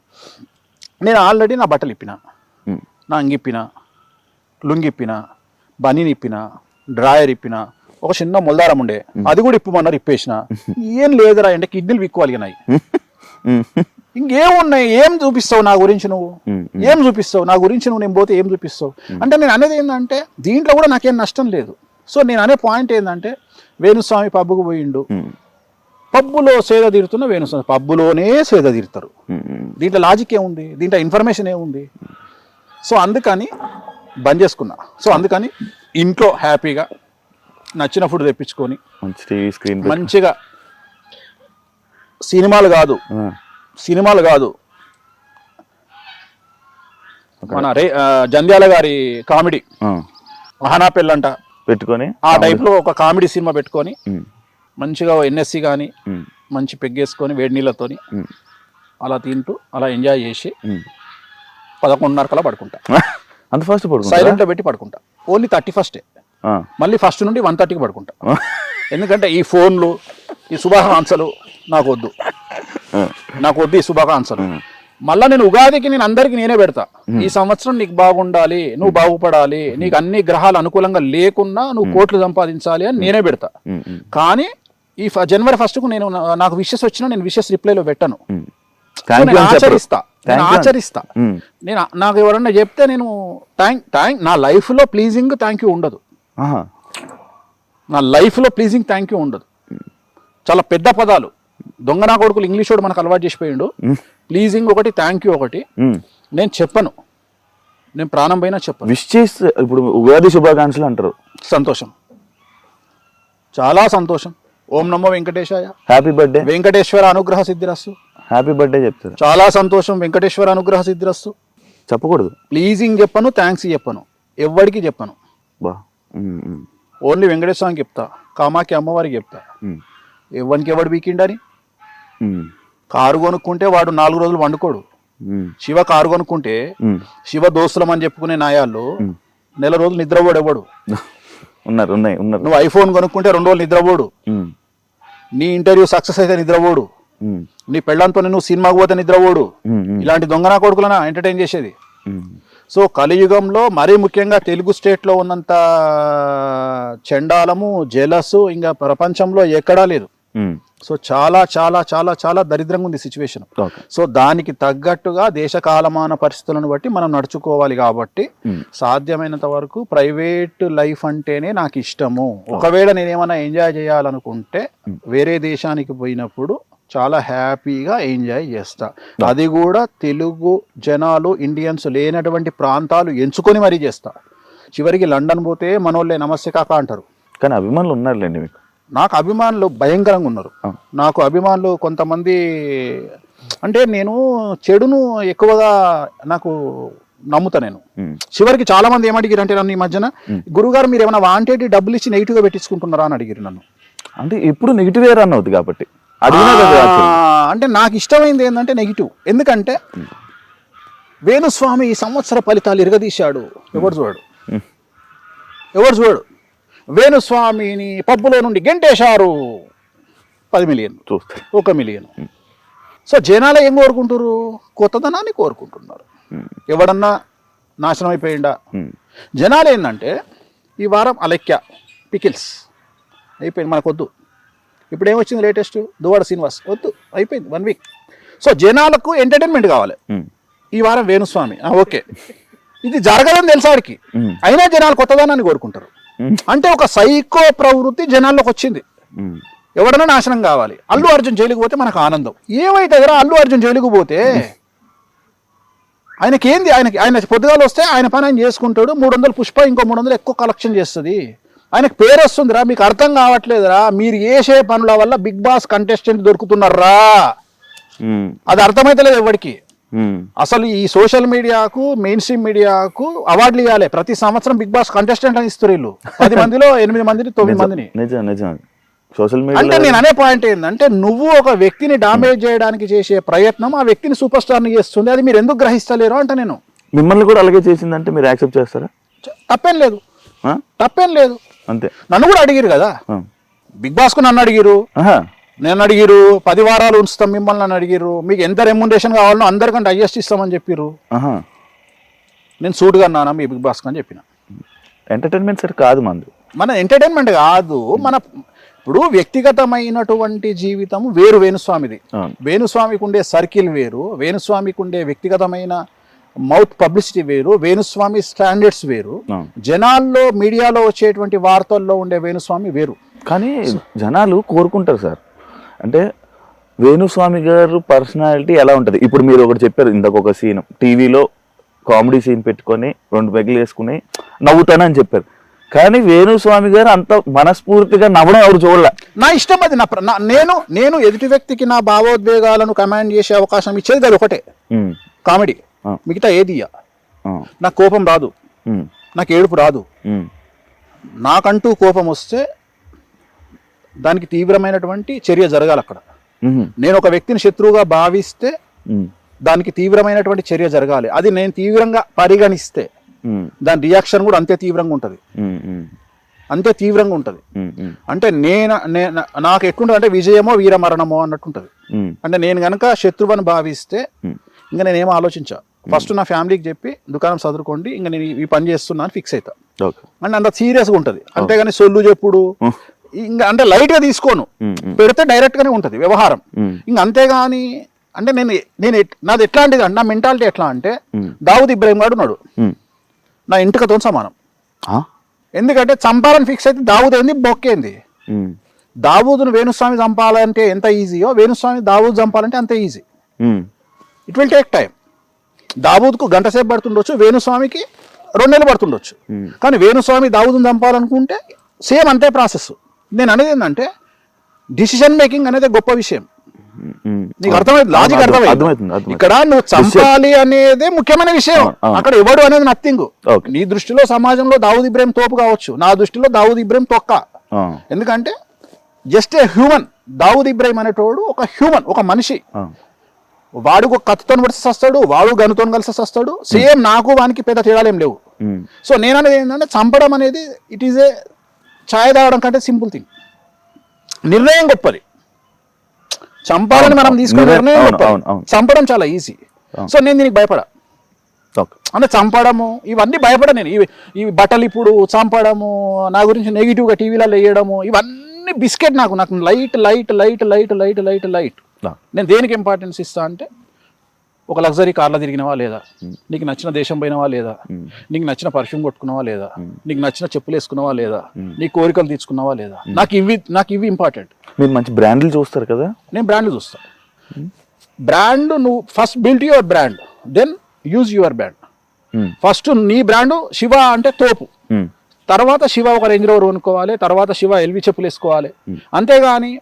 నేను ఆల్రెడీ నా బట్టలు ఇప్పిన, నా అంగిప్పిన, లుంగిప్పిన, బనీని ఇప్పిన, డ్రాయర్ ఇప్పిన, ఒక చిన్న మొల్దారం ఉండే అది కూడా ఇప్పమన్నారు, ఇప్పేసిన. ఏం లేదురా అంటే కిడ్నీలు విక్కువలిగినాయి. ఇంకేమున్నాయి, ఏం చూపిస్తావు నా గురించి నువ్వు, ఏం చూపిస్తావు నా గురించి నువ్వు, నేను పోతే ఏం చూపిస్తావు అంటే. నేను అనేది ఏంటంటే దీంట్లో కూడా నాకేం నష్టం లేదు. సో నేను అనే పాయింట్ ఏంటంటే, వేణుస్వామి పబ్బుకు పోయిండు, పబ్బులో సేద తీరుతున్న వేణుస్వామి పబ్బులోనే సేద తీరుతారు. దీంట్లో లాజిక్ ఏముంది, దీంట్లో ఇన్ఫర్మేషన్ ఏముంది? సో అందుకని బంద్ చేసుకున్నా. సో అందుకని ఇంట్లో హ్యాపీగా నచ్చిన ఫుడ్ తెప్పించుకొని మంచిగా సినిమాలు కాదు మన జంధ్యాల గారి కామెడీ ఆహనా పెళ్ళంట పెట్టుకొని ఆ టైప్ లో ఒక కామెడీ సినిమా పెట్టుకొని మంచిగా ఎన్ఎస్సి కానీ మంచి పెగ్గేసుకొని వేడి నీళ్ళతోని అలా తింటూ అలా ఎంజాయ్ చేసి 11:30 కల్లా పడుకుంటా. అంత ఫస్ట్ సైలెంట్ లో పెట్టి పడుకుంటా. ఓన్లీ 31st మళ్ళీ ఫస్ట్ నుండి 1:30కి పడుకుంటా. ఎందుకంటే ఈ ఫోన్లు, ఈ శుభాకాంక్షలు నాకు వద్దు ఈ శుభాకాంక్షలు. మళ్ళా నేను ఉగాదికి నేను అందరికి నేనే పెడతా, ఈ సంవత్సరం నీకు బాగుండాలి, నువ్వు బాగుపడాలి, నీకు అన్ని గ్రహాలు అనుకూలంగా లేకున్నా నువ్వు కోట్లు సంపాదించాలి అని నేనే పెడతా. కానీ ఈ January 1st కు నాకు విషెస్ వచ్చినా నేను విషెస్ రిప్లైలో పెట్టను. ఆచరిస్తా. నేను నాకు ఎవరన్నా చెప్తే నేను థ్యాంక్ నా లైఫ్ లో ప్లీజింగ్ థ్యాంక్ యూ ఉండదు. నా లైఫ్ లో ప్లీజింగ్ థ్యాంక్ యూ ఉండదు. చాలా పెద్ద పదాలు దొంగ నా కొడుకులు ఇంగ్లీష్ వాడు మనకు అలవాటు చేసిపోయిండు. ప్లీజింగ్ ఒకటి, థ్యాంక్ యూ ఒకటి. నేను చెప్పను, నేను ప్రాణం పైన చెప్పను. విష్ చేస్తే ఇప్పుడు ఉగాది శుభాకాంక్షలు అంటారు. సంతోషం, చాలా సంతోషం. ఓం నమో వెంకటేశాయ, హ్యాపీ బర్త్డే, వెంకటేశ్వర అనుగ్రహ సిద్ధిరస్సు. హ్యాపీ బర్త్డే చెప్తారు. చాలా సంతోషం, వెంకటేశ్వర అనుగ్రహ సిద్ధిరస్సు. చెప్పకూడదు. ప్లీజింగ్ చెప్పను, థ్యాంక్స్ చెప్పను, ఎవ్వడికి చెప్పను. ఓన్లీ వెంకటేశ్వరానికి చెప్తా, కామాఖ్య అమ్మవారికి చెప్తా. ఎవరికి ఎవడు వీకిండని. కారు కొనుక్కుంటే వాడు 4 రోజులు వండుకోడు. శివ కారు కొనుక్కుంటే శివ దోస్తులం అని చెప్పుకునే నాయాళ్ళు 1 రోజులు నిద్రపోడు ఎవడు. నువ్వు ఐఫోన్ కొనుక్కుంటే 2 రోజులు నిద్రపోడు. నీ ఇంటర్వ్యూ సక్సెస్ అయితే నిద్రపోడు. నీ పెళ్ళంతో నువ్వు సినిమాకు పోతే నిద్రపోడు. ఇలాంటి దొంగనా కొడుకులనా ఎంటర్టైన్ చేసేది. సో కలియుగంలో మరీ ముఖ్యంగా తెలుగు స్టేట్లో ఉన్నంత చండాలము, జెలసు ఇంకా ప్రపంచంలో ఎక్కడా లేదు. సో చాలా చాలా చాలా చాలా దరిద్రంగా ఉంది సిచ్యువేషన్. సో దానికి తగ్గట్టుగా దేశ కాలమాన పరిస్థితులను బట్టి మనం నడుచుకోవాలి. కాబట్టి సాధ్యమైనంత వరకు ప్రైవేట్ లైఫ్ అంటేనే నాకు ఇష్టము. ఒకవేళ నేనేమన్నా ఎంజాయ్ చేయాలనుకుంటే వేరే దేశానికి పోయినప్పుడు చాలా హ్యాపీగా ఎంజాయ్ చేస్తా. అది కూడా తెలుగు జనాలు, ఇండియన్స్ లేనటువంటి ప్రాంతాలు ఎంచుకొని మరీ చేస్తా. చివరికి లండన్ పోతే మనోళ్ళే నమస్తే కాక అంటారు. కానీ అభిమానులు ఉన్నారులేండి మీకు. నాకు అభిమానులు భయంకరంగా ఉన్నారు. నాకు అభిమానులు కొంతమంది అంటే నేను చెడును ఎక్కువగా నాకు నమ్ముతా. నేను చివరికి చాలా మంది ఏమడిగారు అంటే నన్ను ఈ మధ్యన, గురుగారు మీరు ఏమైనా వాంటెడ్ డబ్బులు ఇచ్చి నెగిటివ్గా పెట్టించుకుంటున్నారా అని అడిగారు నన్ను. అంటే ఇప్పుడు నెగిటివ్ రన్ అవుతుంది కాబట్టి అంటే నాకు ఇష్టమైంది ఏంటంటే నెగిటివ్. ఎందుకంటే వేణుస్వామి ఈ సంవత్సర ఫలితాలు ఇరగదీశాడు. ఎవరు చూడు వేణుస్వామిని పబ్బులో నుండి గెంటేశారు. 10 మిలియన్, 1 మిలియన్. సో జనాలు ఏం కోరుకుంటారు? కొత్తదనాన్ని కోరుకుంటున్నారు. ఎవడన్నా నాశనం అయిపోయిందా? జనాలు ఏంటంటే ఈ వారం అలెక్య పికిల్స్ అయిపోయింది, మనకు వద్దు. ఇప్పుడు ఏమొచ్చింది లేటెస్ట్, దువ్వాడ శ్రీనివాస్ వద్దు, అయిపోయింది 1 వీక్. సో జనాలకు ఎంటర్టైన్మెంట్ కావాలి. ఈ వారం వేణుస్వామి, ఓకే. ఇది జరగదని తెలుసాడికి, అయినా జనాలు కొత్తదనాన్ని కోరుకుంటారు. అంటే ఒక సైకో ప్రవృత్తి జనాల్లోకి వచ్చింది. ఎవడన్నా నాశనం కావాలి. అల్లు అర్జున్ జైలుకు పోతే మనకు ఆనందం. ఏమైతే అల్లు అర్జున్ జైలుకు పోతే ఆయనకేంది? ఆయన పొద్దుగాలు వస్తే ఆయన పని ఆయన చేసుకుంటాడు. 300 పుష్ప, ఇంకో 300 ఎక్కువ కలెక్షన్ చేస్తుంది. ఆయనకు పేరు వస్తుందిరా. మీకు అర్థం కావట్లేదురా. మీరు చేసే పనుల వల్ల బిగ్ బాస్ కంటెస్టెంట్ దొరుకుతున్నారా? అది అర్థమైతలేదు ఎవరికి. అసలు ఈ సోషల్ మీడియాకు మెయిన్ స్ట్రీమ్ మీడియాకు అవార్డులు ఇవ్వాలి. ప్రతి సంవత్సరం బిగ్ బాస్ కంటెస్టెంట్ అని ఇస్తారు వీళ్ళు. 10 మందిలో 8 మందిని 9 మందిని. నిజం సోషల్ అంటే మీడియా నేను అనే పాయింట్ ఏంటంటే నువ్వు ఒక వ్యక్తిని డామేజ్ చేయడానికి చేసే ప్రయత్నం ఆ వ్యక్తిని సూపర్ స్టార్ ని చేస్తుంది. అది మీరు ఎందుకు గ్రహిస్తలేరు అంటే నేను మిమ్మల్ని కూడా అలాగే చేసిందంటే మీరు యాక్సెప్ట్ చేస్తారా? తప్పేం లేదు అంతే. నన్ను కూడా అడిగిరు కదా బిగ్ బాస్ కు, నన్ను అడిగిరు, నేను అడిగిరు 10 వారాలు ఉంచుతాం మిమ్మల్ని అని అడిగిరు. మీకు ఎంత రెమ్యునరేషన్ కావాలనో అందరికంటే హైయెస్ట్ ఇస్తామని చెప్పిర్రు. నేను సూటుగా అన్నానా మీ బిగ్ బాస్ అని చెప్పిన. ఎంటర్టైన్మెంట్ సార్ కాదు మన ఎంటర్టైన్మెంట్ కాదు, మన ఇప్పుడు వ్యక్తిగతమైనటువంటి జీవితం వేరు వేణుస్వామిది. వేణుస్వామికి ఉండే సర్కిల్ వేరు, వేణుస్వామికి ఉండే వ్యక్తిగతమైన మౌత్ పబ్లిసిటీ వేరు, వేణుస్వామి స్టాండర్డ్స్ వేరు, జనాల్లో మీడియాలో వచ్చేటువంటి వార్తల్లో ఉండే వేణుస్వామి వేరు. కానీ జనాలు కోరుకుంటారు సార్, అంటే వేణుస్వామి గారు పర్సనాలిటీ ఎలా ఉంటుంది. ఇప్పుడు మీరు ఒకటి చెప్పారు ఇందాక, ఒక సీన్ టీవీలో కామెడీ సీన్ పెట్టుకొని 2 పెగ్గులు వేసుకుని నవ్వుతానని చెప్పారు. కానీ వేణుస్వామి గారు అంత మనస్ఫూర్తిగా నవ్వడం ఎవరు చూడలే. నా ఇష్టం అది. నేను ఎదుటి వ్యక్తికి నా భావోద్వేగాలను కమాండ్ చేసే అవకాశం ఇచ్చేది అది ఒకటే, కామెడీ. మిగతా ఏది నాకు కోపం రాదు, నాకు ఏడుపు రాదు. నాకంటూ కోపం వస్తే దానికి తీవ్రమైనటువంటి చర్య జరగాలి అక్కడ. నేను ఒక వ్యక్తిని శత్రువుగా భావిస్తే దానికి తీవ్రమైనటువంటి చర్య జరగాలి. అది నేను తీవ్రంగా పరిగణిస్తే దాని రియాక్షన్ కూడా అంతే తీవ్రంగా ఉంటుంది. అంటే నాకు ఎట్లుంటుంది అంటే విజయమో వీరమరణమో అన్నట్టుంటది. అంటే నేను గనక శత్రువుని భావిస్తే ఇంకా నేనేమో ఆలోచించా, ఫస్ట్ నా ఫ్యామిలీకి చెప్పి దుకాణం చదువుకోండి, ఇంకా నేను ఈ పని చేస్తున్నా అని ఫిక్స్ అవుతా. అంటే అంత సీరియస్గా ఉంటుంది. అంతేగాని సొల్లు చెప్పుడు ఇంకా అంటే లైట్ గా తీసుకోను, పెడితే డైరెక్ట్ గానే ఉంటది వ్యవహారం. ఇంకా అంతేగాని అంటే నాది ఎట్లాంటిది అంటే, నా మెంటాలిటీ ఎట్లా అంటే దావుద్ ఇబ్రాహిం గారు ఉన్నాడు, నా ఇంటికతో సమానం. ఎందుకంటే చంపాలని ఫిక్స్ అయితే దావుద్ ఏంది బొక్కేంది. దావూదును వేణుస్వామి చంపాలంటే ఎంత ఈజీయో వేణుస్వామి దావూద్ చంపాలంటే అంతే easy. It will take time. దావూద్కు గంట సేపు పడుతుండొచ్చు, వేణుస్వామికి 2 నెలలు పడుతుండొచ్చు. కానీ వేణుస్వామి దావూదును చంపాలనుకుంటే సేమ్ అంతే ప్రాసెస్. నేను అనేది ఏంటంటే డిసిషన్ మేకింగ్ అనేది గొప్ప విషయం. నీకు అర్థమైంది, లాజిక్ అర్థమైంది. ఇక్కడ నువ్వు చంపాలి అనేది ముఖ్యమైన విషయం, అక్కడ ఎవడు అనేది నథింగ్. నీ దృష్టిలో సమాజంలో దావూద్ ఇబ్రాహిం తోపు కావచ్చు, నా దృష్టిలో దావూద్ ఇబ్రాహిం తొక్క. ఎందుకంటే just a human. Dawood Ibrahim అనేటోడు ఒక హ్యూమన్, ఒక మనిషి. వాడు ఒక కత్తితో కలిసి వస్తాడు, వాడు గనుతో కలిసి వస్తాడు. సేమ్ నాకు వానికి పెద్ద తేడాలేం లేవు. సో నేను అనేది ఏంటంటే చంపడం అనేది ఇట్ ఈజ్ ఏ ఛాయ్ తాగడం కంటే సింపుల్ థింగ్. నిర్ణయం గొప్పది, చంపాలని మనం తీసుకునే నిర్ణయం గొప్పది, చంపడం చాలా ఈజీ. సో నేను దీనికి భయపడా. అంటే చంపడము ఇవన్నీ భయపడ నేను. ఇవి బట్టలు ఇప్పుడు చంపడము, నా గురించి నెగిటివ్గా టీవీలలో వేయడము, ఇవన్నీ బిస్కెట్. నాకు light light light light light light light. నేను దేనికి ఇంపార్టెన్స్ ఇస్తా అంటే, ఒక లగ్జరీ కార్లో తిరిగినవా లేదా, నీకు నచ్చిన దేశం పోయినవా లేదా, నీకు నచ్చిన పర్ఫ్యూమ్ కొట్టుకున్నావా లేదా, నీకు నచ్చిన చెప్పులు వేసుకున్నావా లేదా, నీ కోరికలు తీర్చుకున్నావా లేదా, నాకు ఇవి ఇంపార్టెంట్. మీరు మంచి బ్రాండ్లు చూస్తారు కదా. నేను బ్రాండ్లు చూస్తా. బ్రాండ్ నువ్వు first build your brand, then use your brand. First నీ బ్రాండ్ శివ అంటే తోపు, తర్వాత శివ ఒక రేంజ్ రోవర్ కొనుక్కోవాలి, తర్వాత శివ ఎల్వి చెప్పులు వేసుకోవాలి. అంతేగాని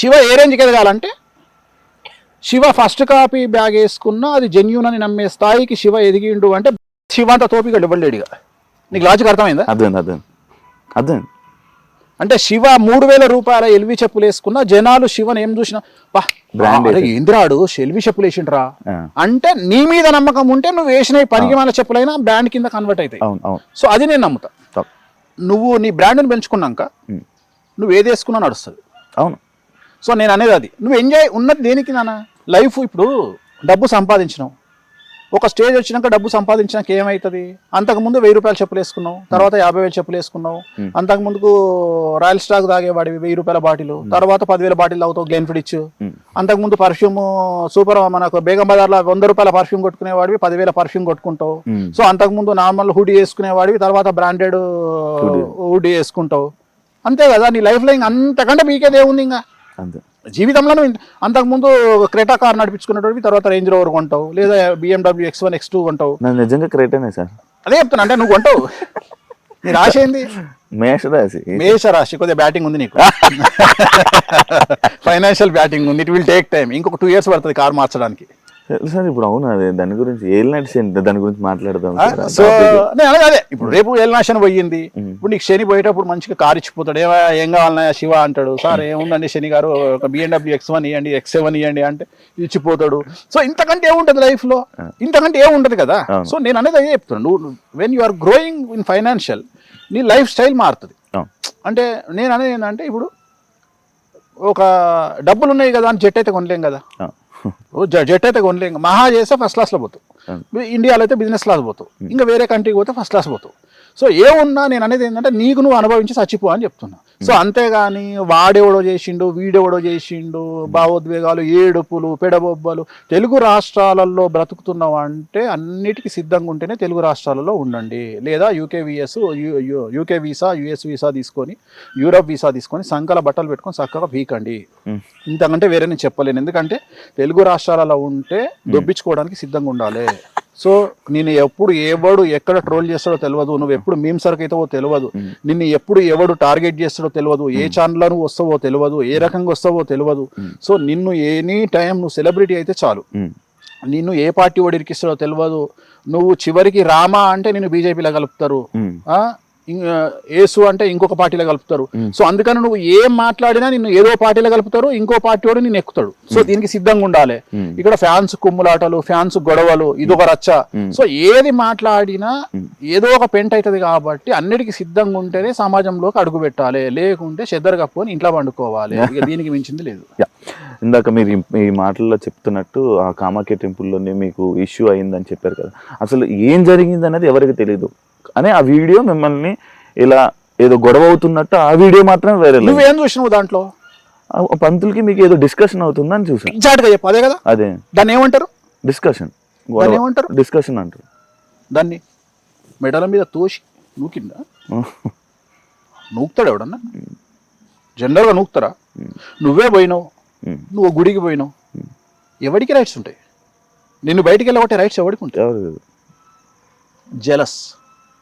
శివ ఏ రేంజ్కి ఎదగాలంటే శివ ఫస్ట్ కాపీ బ్యాగ్ వేసుకున్నా అది జెన్యూన్ అని నమ్మే స్థాయికి శివ ఎదిగిండు అంటే శివ అంత తోపిగా ఇవ్వలేడుగా. నీకు లాజిక్ అర్థమైందా? అర్థం. అంటే శివ 3,000 రూపాయల ఎల్వి చెప్పులు వేసుకున్నా జనాలు శివని ఏం చూసినా ఏంద్రాడు ఎల్వి చెప్పులు వేసిండ్రా అంటే నీ మీద నమ్మకం ఉంటే నువ్వు వేసిన పనికి మాల చెప్పులైనా బ్రాండ్ కింద కన్వర్ట్ అవుతాయి. సో అది నేను నమ్ముతా. నువ్వు నీ బ్రాండ్ని పెంచుకున్నాక నువ్వు ఏది వేసుకున్నా నడుస్తుంది. అవును. సో నేను అనేది అది. నువ్వు ఎంజాయ్ ఉన్నది దేనికి నాన్న? లైఫ్. ఇప్పుడు డబ్బు సంపాదించినావు, ఒక స్టేజ్ వచ్చినాక డబ్బు సంపాదించినాక ఏమవుతుంది? అంతకుముందు 1000 రూపాయల చెప్పులు వేసుకున్నావు, తర్వాత 50,000 చెప్పులు వేసుకున్నావు. అంతకుముందుకు రాయల్ స్టాక్ తాగేవాడివి 1000 రూపాయల బాటిల్, తర్వాత 10,000 బాటిల్ తాగుతావు గ్లెన్ఫిడిచ్. అంతకుముందు పర్ఫ్యూమ్ సూపర్, మనకు బేగం బజార్లో 100 రూపాయల పర్ఫ్యూమ్ కొట్టుకునేవాడివి 10,000 పర్ఫ్యూమ్ కొట్టుకుంటావు. సో అంతకుముందు నార్మల్ హుడీ వేసుకునేవాడివి, తర్వాత బ్రాండెడ్ హుడీ వేసుకుంటావు. అంతే కదా. నీ లైఫ్ లో అంతకంటే మీకేది ఏముంది ఇంకా జీవితంలో? అంతకుముందు క్రెటా కార్ నడిపించుకునేటోడివి, తర్వాత రేంజ్ రోవర్ కొంటావు, లేదా BMW X1 X2 కొంటావు. నిజంగా క్రెటానే సార్. అదే చెప్తున్నా, అంటే నువ్వు కొంటావు. నీ రాశి ఏంది? మేషరాశి. కొద్దిగా బ్యాటింగ్ ఉంది నీకు, ఫైనాన్షియల్ బ్యాటింగ్ ఉంది. It will take time. ఇంకొక 2 years పడుతుంది కార్ మార్చడానికి. సార్ ఇప్పుడు అవును అదే దాని గురించి ఏలినాటి శని దాని గురించి మాట్లాడదాం సార్. ఆ సో topic. నేను అదే ఇప్పుడు రేపు ఏలినాశనం పోయింది, ఇప్పుడు నీకు శని పోయేటప్పుడు మంచిగా కారు ఇచ్చిపోతాడు, ఏం కావాలన్నా శివ అంటాడు, సార్ ఏముందండి శని గారు ఒక BMW X1 ఇవ్వండి, X7 ఇవ్వండి అంటే ఇచ్చిపోతాడు. సో ఇంతకంటే ఏముంటది లైఫ్ లో, ఇంతకంటే ఏముంటది కదా. సో నేను అనేది అదే చెప్తున్నాను, నువ్వు when you are growing in financial నీ లైఫ్ స్టైల్ మారుతుంది. అంటే నేను అనేది ఏంటంటే ఇప్పుడు ఒక డబ్బులు ఉన్నాయి కదా అని జెట్ అయితే కొనలేం కదా, జెట్ అయితే కొనలేం, మహా చేస్తే ఫస్ట్ క్లాస్లో పోతావు, ఇండియాలో అయితే బిజినెస్ క్లాస్ పోతావు, ఇంకా వేరే కంట్రీకి పోతే ఫస్ట్ క్లాస్ పోతావు. సో ఏమున్నా నేను అనేది ఏంటంటే నీకు నువ్వు అనుభవించి చచ్చిపో అని చెప్తున్నా. సో అంతేగాని వాడెవడో చేసిండు వీడెవడో చేసిండు భావోద్వేగాలు ఏడుపులు పెడబొబ్బలు. తెలుగు రాష్ట్రాలలో బ్రతుకుతున్నావు అంటే అన్నిటికీ సిద్ధంగా ఉంటేనే తెలుగు రాష్ట్రాలలో ఉండండి, లేదా యూకే వీసా యుఎస్ వీసా తీసుకొని యూరప్ వీసా తీసుకొని సంకల బట్టలు పెట్టుకొని చక్కగా పీకండి. ఇంతకంటే వేరే నేను చెప్పలేను, ఎందుకంటే తెలుగు రాష్ట్రాలలో ఉంటే దొబ్బించుకోవడానికి సిద్ధంగా ఉండాలి. సో నేను ఎప్పుడు ఎవడు ఎక్కడ ట్రోల్ చేస్తాడో తెలియదు, నువ్వు ఎప్పుడు మీమ్ సరికి అవుతావో తెలియదు, నిన్ను ఎప్పుడు ఎవడు టార్గెట్ చేస్తాడో తెలియదు, ఏ ఛానల్లో నువ్వు వస్తావో తెలియదు, ఏ రకంగా వస్తావో తెలియదు. సో నిన్ను ఎనీ టైం నువ్వు సెలబ్రిటీ అయితే చాలు, నిన్ను ఏ పార్టీ వాడు ఇరికిస్తాడో తెలియదు. నువ్వు చివరికి రామా అంటే నిన్ను బీజేపీలో కలుపుతారు, ఏసు అంటే ఇంకొక పార్టీలో కలుపుతారు. సో అందుకని నువ్వు ఏం మాట్లాడినా నిన్ను ఏదో పార్టీలో కలుపుతారు, ఇంకో పార్టీ వాడు నిన్ను ఎక్కుతాడు. సో దీనికి సిద్ధంగా ఉండాలి. ఇక్కడ ఫ్యాన్స్ కుమ్ములాటలు, ఫ్యాన్స్ గొడవలు, ఇదొక రచ్చ. సో ఏది మాట్లాడినా ఏదో ఒక పెంట్ అవుతుంది కాబట్టి అన్నిటికీ సిద్ధంగా ఉంటేనే సమాజంలోకి అడుగు పెట్టాలి, లేకుంటే చెద్దరు కప్పుకొని ఇంట్లో పండుకోవాలి. ఇక దీనికి మించింది లేదు. ఇందాక మీరు ఈ మాటల్లో చెప్తున్నట్టు ఆ కామాఖ్య టెంపుల్లోనే మీకు ఇష్యూ అయిందని చెప్పారు కదా, అసలు ఏం జరిగింది అనేది ఎవరికి తెలియదు. అనే ఆ వీడియో మిమ్మల్ని ఇలా ఏదో గొడవ అవుతున్నట్టు ఆ వీడియో మాత్రం వేరే. నువ్వేం చూసినావు దాంట్లో? పంతులకి మీకు ఏదో డిస్కషన్ అవుతుందని చూసాను. ఎగ్జాక్ట్గా చెప్పు, అదే కదా. అదే దాన్ని ఏమంటారు? డిస్కషన్. ఏమంటారు? డిస్కషన్ అంటారు. దాన్ని మెడల మీద తోసి నూకిందా? నూకుతాడు ఎవడన్నా? జనరల్గా నూకుతారా? నువ్వే పోయినావు, నువ్వు గుడికి పోయినావు, ఎవరికి రైట్స్ ఉంటాయి? నిన్ను బయటికి వెళ్ళబట్టే రైట్స్ ఎవరికి ఉంటాయి? జెలస్.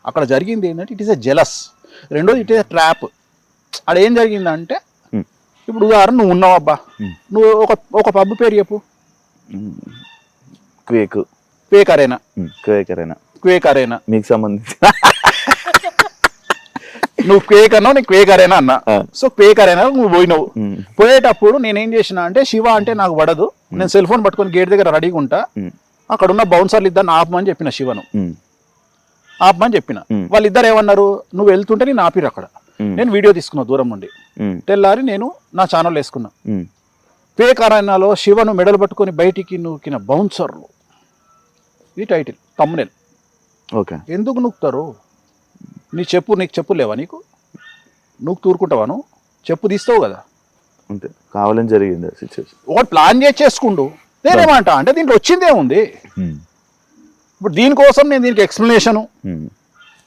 అక్కడ జరిగింది ఏంటంటే ఇట్ ఈస్ ఎ జెలస్. రెండోది ఇట్ ఈస్ ఎ ట్రాప్. అక్కడ ఏం జరిగిందంటే ఇప్పుడు ఉదాహరణ నువ్వు ఉన్నావు అబ్బా, నువ్వు ఒక పబ్ పేరు చెప్పు. క్వేక్ అరేనా మీకు సంబంధించి నువ్వు క్వేక్ అన్నావు, నేను క్వేక్ అరేనా అన్నా. సో క్వేక్ అరేనా నువ్వు పోయినావు. పోయేటప్పుడు నేనేం చేసిన అంటే శివ అంటే నాకు పడదు, నేను సెల్ ఫోన్ పట్టుకొని గేట్ దగ్గర రెడీగా ఉంటా, అక్కడ ఉన్న బౌన్సర్లు ఇద్దరు ఆపమని చెప్పిన, శివను ఆపమని చెప్పిన. వాళ్ళిద్దరు ఏమన్నారు, నువ్వు వెళ్తుంటే నేను ఆపిరు అక్కడ. నేను వీడియో తీసుకున్నా దూరం నుండి. తెల్లారి నేను నా ఛానల్ వేసుకున్నా. ఫేక్ అరేనాలో శివను మెడలు పట్టుకొని బయటికి నూకిన బౌన్సర్లు, ఇది టైటిల్, థంబ్నెయిల్. ఓకే. ఎందుకు నూకుతారు? నీకు చెప్పు లేవా? నీకు నువ్వు తూరుకుంటావాను? చెప్పు తీస్తావు కదా. అంతే, కావాలని జరిగింది సిచ్యువేషన్. ఒకటి ప్లాన్ చేసుకుంటూ నేనేమంటా అంటే దీంట్లో వచ్చిందే ఉంది. ఇప్పుడు దీనికోసం నేను దీనికి ఎక్స్ప్లెనేషను,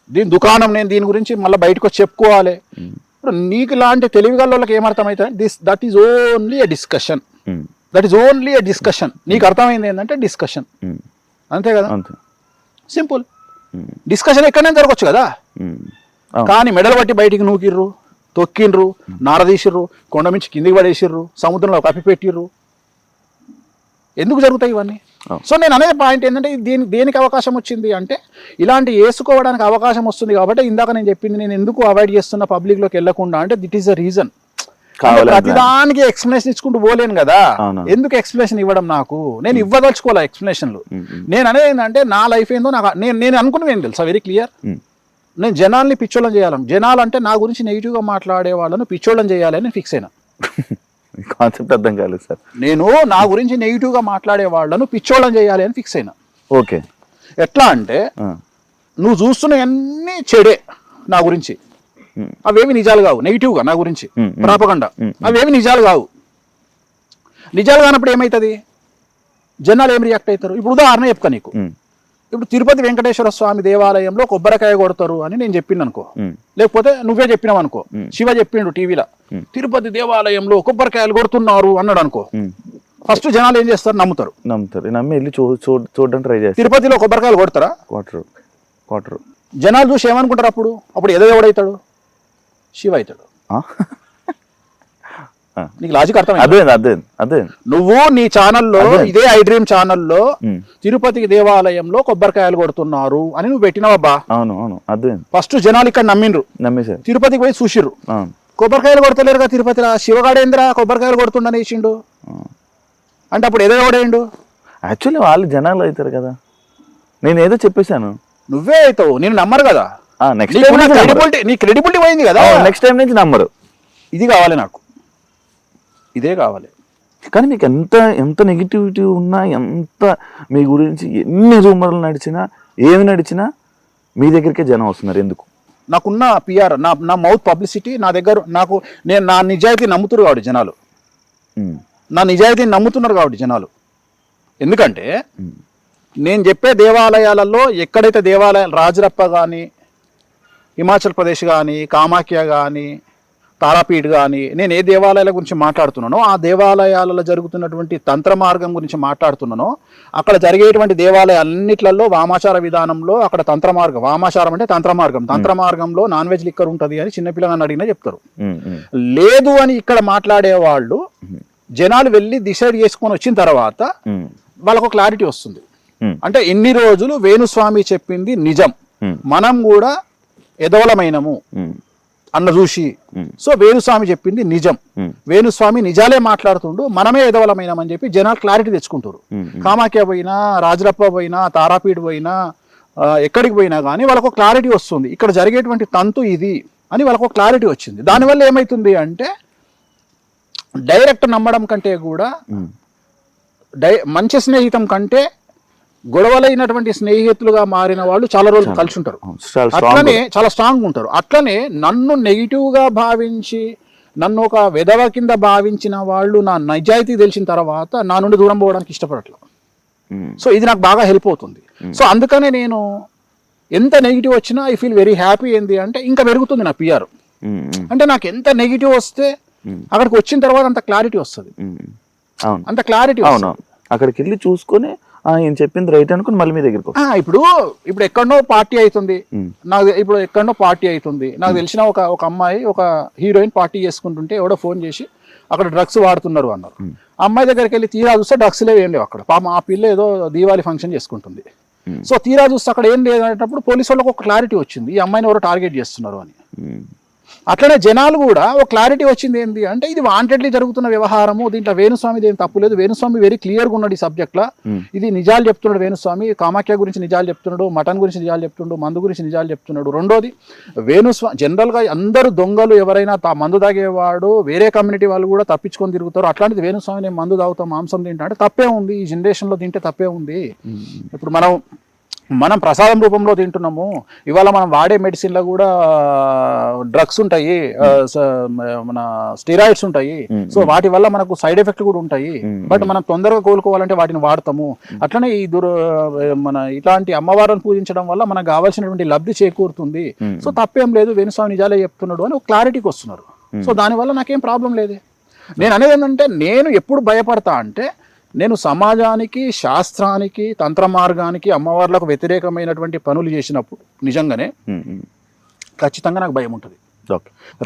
దీని దుకాణం, నేను దీని గురించి మళ్ళీ బయటకు వచ్చి చెప్పుకోవాలి. ఇప్పుడు నీకు లాంటి తెలివిగల వాళ్ళకి ఏమర్థమవుతుంది? That is only a discussion. నీకు అర్థమైంది ఏంటంటే డిస్కషన్, అంతే కదా. సింపుల్. డిస్కషన్ ఎక్కడైనా జరగవచ్చు కదా. కానీ మెడలు బట్టి బయటికి నూకిర్రు, తొక్కిండ్రు, నారదీసిర్రు, కొండ మించి కిందికి పడేసిర్రు, సముద్రంలో కప్పిపెట్టిర్రు. ఎందుకు జరుగుతాయి ఇవన్నీ? సో నేను అనేది పాయింట్ ఏంటంటే దేనికి అవకాశం వచ్చింది అంటే ఇలాంటి వేసుకోవడానికి అవకాశం వస్తుంది కాబట్టి ఇందాక నేను చెప్పింది, నేను ఎందుకు అవాయిడ్ చేస్తున్న పబ్లిక్లోకి వెళ్ళకుండా అంటే దిట్ ఈస్ ద రీజన్. ప్రతిదానికి ఎక్స్ప్లెనేషన్ ఇచ్చుకుంటూ పోలేను కదా. ఎందుకు ఎక్స్ప్లెనేషన్ ఇవ్వడం? నాకు నేను ఇవ్వదలుచుకోలే ఎక్స్ప్లెనేషన్లు. నేను అనేది ఏంటంటే నా లైఫ్ ఏందో నాకు నేను అనుకున్నది ఏం తెలుసా, వెరీ క్లియర్. నేను జనాల్ని పిచ్చోళ్ళని చేయాలని, జనాలంటే నా గురించి నెగిటివ్గా మాట్లాడే వాళ్ళను పిచ్చోళ్ళని చేయాలని ఫిక్స్ అయినా. కాన్సెప్ట్ అర్థం కాలేదు సార్. నేను నా గురించి నెగిటివ్గా మాట్లాడే వాళ్ళను పిచ్చోళ్ళని చేయాలి అని ఫిక్స్ అయినా. ఓకే. ఎట్లా అంటే నువ్వు చూస్తున్నవన్నీ చెడే నా గురించి, అవేమి నిజాలు కావు. నెగిటివ్గా నా గురించి ప్రాపగండా, అవేమి నిజాలు కావు. నిజాలు కానప్పుడు ఏమవుతుంది? జనాలు ఏం రియాక్ట్ అవుతారు? ఇప్పుడు ఉదాహరణ చెప్పుకో నీకు. ఇప్పుడు తిరుపతి వెంకటేశ్వర స్వామి దేవాలయంలో కొబ్బరికాయ కొడతారు అని నేను చెప్పింది అనుకో, లేకపోతే నువ్వే చెప్పినావు అనుకో, శివ చెప్పిండు టీవీలో తిరుపతి దేవాలయంలో కొబ్బరికాయలు కొడుతున్నారు అన్నాడు అనుకో, ఫస్ట్ జనాలు ఏం చేస్తారు? నమ్ముతారు. నమ్మి వెళ్ళి చూడడానికి ట్రై చేస్తారు. తిరుపతిలో కొబ్బరికాయలు కొడతారా? కొట్టరు. జనాలు చూసి ఏమనుకుంటారు? అప్పుడు ఏదో ఎవడవుతాడు? శివ అవుతాడు. నీకు లాజిక్ అర్థం అదే నువ్వు నీ ఛానల్లో ఇదే ఐ డ్రీమ్ ఛానల్లో ఉమ్. తిరుపతి దేవాలయంలో కొబ్బరికాయలు కొడుతున్నారు అని నువ్వు పెట్టినావబ్బా. అవును అదే ఫస్ట్ జనాలు ఇక్కడ నమ్మేశారు, తిరుపతికి పోయి చూసిర్రు, కొబ్బరికాయలు కొడతలేరుగా తిరుపతిలో, శివగాడేంద్ర కొబ్బరికాయలు కొడుతుండని ఇచ్చిండు అంటే అప్పుడు ఏదో ఒకడేండు. యాక్చువల్లీ వాళ్ళు జనాలు అవుతారు కదా, నేను ఏదో చెప్పేశాను, నువ్వే అవుతావు, నేను నమ్మరు కదా. నెక్స్ట్ నీ క్రెడిబిలిటీ పోయింది కదా. నెక్స్ట్ టైం నుంచి నమ్మరు. ఇది కావాలి నాకు, ఇదే కావాలి. కానీ మీకు ఎంత నెగిటివిటీ ఉన్నా, ఎంత మీ గురించి ఎన్ని రూమర్లు నడిచినా, ఏమి నడిచినా మీ దగ్గరికే జనం వస్తున్నారు. ఎందుకు? నాకున్న పిఆర్, నా మౌత్ పబ్లిసిటీ నా దగ్గర, నేను నా నిజాయితీ నమ్ముతున్నారు కాబట్టి జనాలు, నా నిజాయితీని నమ్ముతున్నారు కాబట్టి జనాలు. ఎందుకంటే నేను చెప్పే దేవాలయాలలో ఎక్కడైతే దేవాలయాలు, రాజరప్ప కానీ, హిమాచల్ ప్రదేశ్ కానీ, కామాఖ్య కానీ, తారాపీఠ్ కానీ, నేను ఏ దేవాలయాల గురించి మాట్లాడుతున్నానో ఆ దేవాలయాలలో జరుగుతున్నటువంటి తంత్ర మార్గం గురించి మాట్లాడుతున్నానో, అక్కడ జరిగేటువంటి దేవాలయాలన్నిట్లలో వామాచార విధానంలో అక్కడ తంత్ర మార్గం, వామాచారం అంటే తంత్ర మార్గంలో నాన్ వెజ్ లిక్కర్ ఉంటుంది అని చిన్నపిల్లగాని అడిగినా చెప్తారు. లేదు అని ఇక్కడ మాట్లాడే వాళ్ళు జనాలు వెళ్ళి డిసైడ్ చేసుకొని వచ్చిన తర్వాత వాళ్ళకు క్లారిటీ వస్తుంది. అంటే ఇన్ని రోజులు వేణుస్వామి చెప్పింది నిజం, మనం కూడా ఎదవలమైనము అన్న చూసి, సో వేణుస్వామి చెప్పింది నిజం, వేణుస్వామి నిజాలే మాట్లాడుతుండు, మనమే ఎదవలమైనమని చెప్పి జనాలు క్లారిటీ తెచ్చుకుంటారు. కామాఖ్య పోయినా, రాజరప్ప పోయినా, తారాపీఠ్ పోయినా, ఎక్కడికి పోయినా కానీ వాళ్ళకు క్లారిటీ వస్తుంది, ఇక్కడ జరిగేటువంటి తంతు ఇది అని వాళ్ళకు క్లారిటీ వచ్చింది. దానివల్ల ఏమవుతుంది అంటే డైరెక్ట్ నమ్మడం కంటే కూడా మంచి స్నేహితం కంటే గొడవలైనటువంటి స్నేహితులుగా మారిన వాళ్ళు చాలా రోజులు కలిసి ఉంటారు, అట్లనే చాలా స్ట్రాంగ్ ఉంటారు. అట్లనే నన్ను నెగిటివ్గా భావించి, నన్ను ఒక వెధవ కింద భావించిన వాళ్ళు నా నిజాయితీ తెలిసిన తర్వాత నా నుండి దూరం పోవడానికి ఇష్టపడట్లేదు. సో ఇది నాకు బాగా హెల్ప్ అవుతుంది. సో అందుకనే నేను ఎంత నెగిటివ్ వచ్చినా ఐ ఫీల్ వెరీ హ్యాపీ. ఏంది అంటే ఇంకా పెరుగుతుంది నా పిఆర్. అంటే నాకు ఎంత నెగిటివ్ వస్తే అక్కడికి వచ్చిన తర్వాత అంత క్లారిటీ వస్తుంది, అంత క్లారిటీ. అక్కడికి వెళ్ళి చూసుకొని ఈయన చెప్పింది రైట్ అనుకుని మళ్ళీ మీ దగ్గరకు. ఇప్పుడు ఎక్కడో పార్టీ అవుతుంది నాకు తెలిసిన ఒక అమ్మాయి, ఒక హీరోయిన్ పార్టీ చేసుకుంటుంటే ఎవడో ఫోన్ చేసి అక్కడ డ్రగ్స్ వాడుతున్నారు అన్నారు. అమ్మాయి దగ్గరికి వెళ్ళి తీరా చూస్తే డ్రగ్స్ లేవు, ఏం లేవు అక్కడ. పాపం ఆ పిల్ల ఏదో దీవాళి ఫంక్షన్ చేసుకుంటుంది. సో తీరా చూస్తే అక్కడ ఏం లేదనేటప్పుడు పోలీసు వాళ్ళకి ఒక క్లారిటీ వచ్చింది, ఈ అమ్మాయిని ఎవరో టార్గెట్ చేస్తున్నారు అని. అట్లనే జనాలు కూడా ఒక క్లారిటీ వచ్చింది, ఏంటి అంటే ఇది వాంటెడ్లీ జరుగుతున్న వ్యవహారము, దీంట్లో వేణుస్వామిది ఏం తప్పు లేదు, వేణుస్వామి వెరీ క్లియర్గా ఉన్నాడు ఈ సబ్జెక్ట్లో, ఇది నిజాలు చెప్తున్నాడు వేణుస్వామి, కామాఖ్య గురించి నిజాలు చెప్తున్నాడు, మటన్ గురించి నిజాలు చెప్తున్నాడు, మందు గురించి నిజాలు చెప్తున్నాడు. రెండోది వేణుస్వామి జనరల్గా అందరూ దొంగలు, ఎవరైనా మందు తాగేవాడు వేరే కమ్యూనిటీ వాళ్ళు కూడా తప్పించుకొని తిరుగుతారు. అట్లాంటిది వేణుస్వామి నేను మందు తాగుతాం, మాంసం తింటా అంటే తప్పే ఉంది, ఈ జనరేషన్లో తింటే తప్పే ఉంది. ఇప్పుడు మనం ప్రసాదం రూపంలో తింటున్నాము, ఇవాళ మనం వాడే మెడిసిన్లో కూడా డ్రగ్స్ ఉంటాయి, మన స్టెరాయిడ్స్ ఉంటాయి, సో వాటి వల్ల మనకు సైడ్ ఎఫెక్ట్ కూడా ఉంటాయి. బట్ మనం తొందరగా కోలుకోవాలంటే వాటిని వాడతాము. అట్లనే ఈ మన ఇట్లాంటి అమ్మవారిని పూజించడం వల్ల మనకు కావాల్సినటువంటి లబ్ధి చేకూరుతుంది. సో తప్పేం లేదు, వేణుస్వామి నిజాలే చెప్తున్నాడు అని ఒక క్లారిటీకి వస్తున్నారు. సో దానివల్ల నాకేం ప్రాబ్లం లేదు. నేను అనేది ఏంటంటే, నేను ఎప్పుడు భయపడతా అంటే, నేను సమాజానికి, శాస్త్రానికి, తంత్ర మార్గానికి, అమ్మవార్లకు వ్యతిరేకమైనటువంటి పనులు చేసినప్పుడు నిజంగానే ఖచ్చితంగా నాకు భయం ఉంటుంది.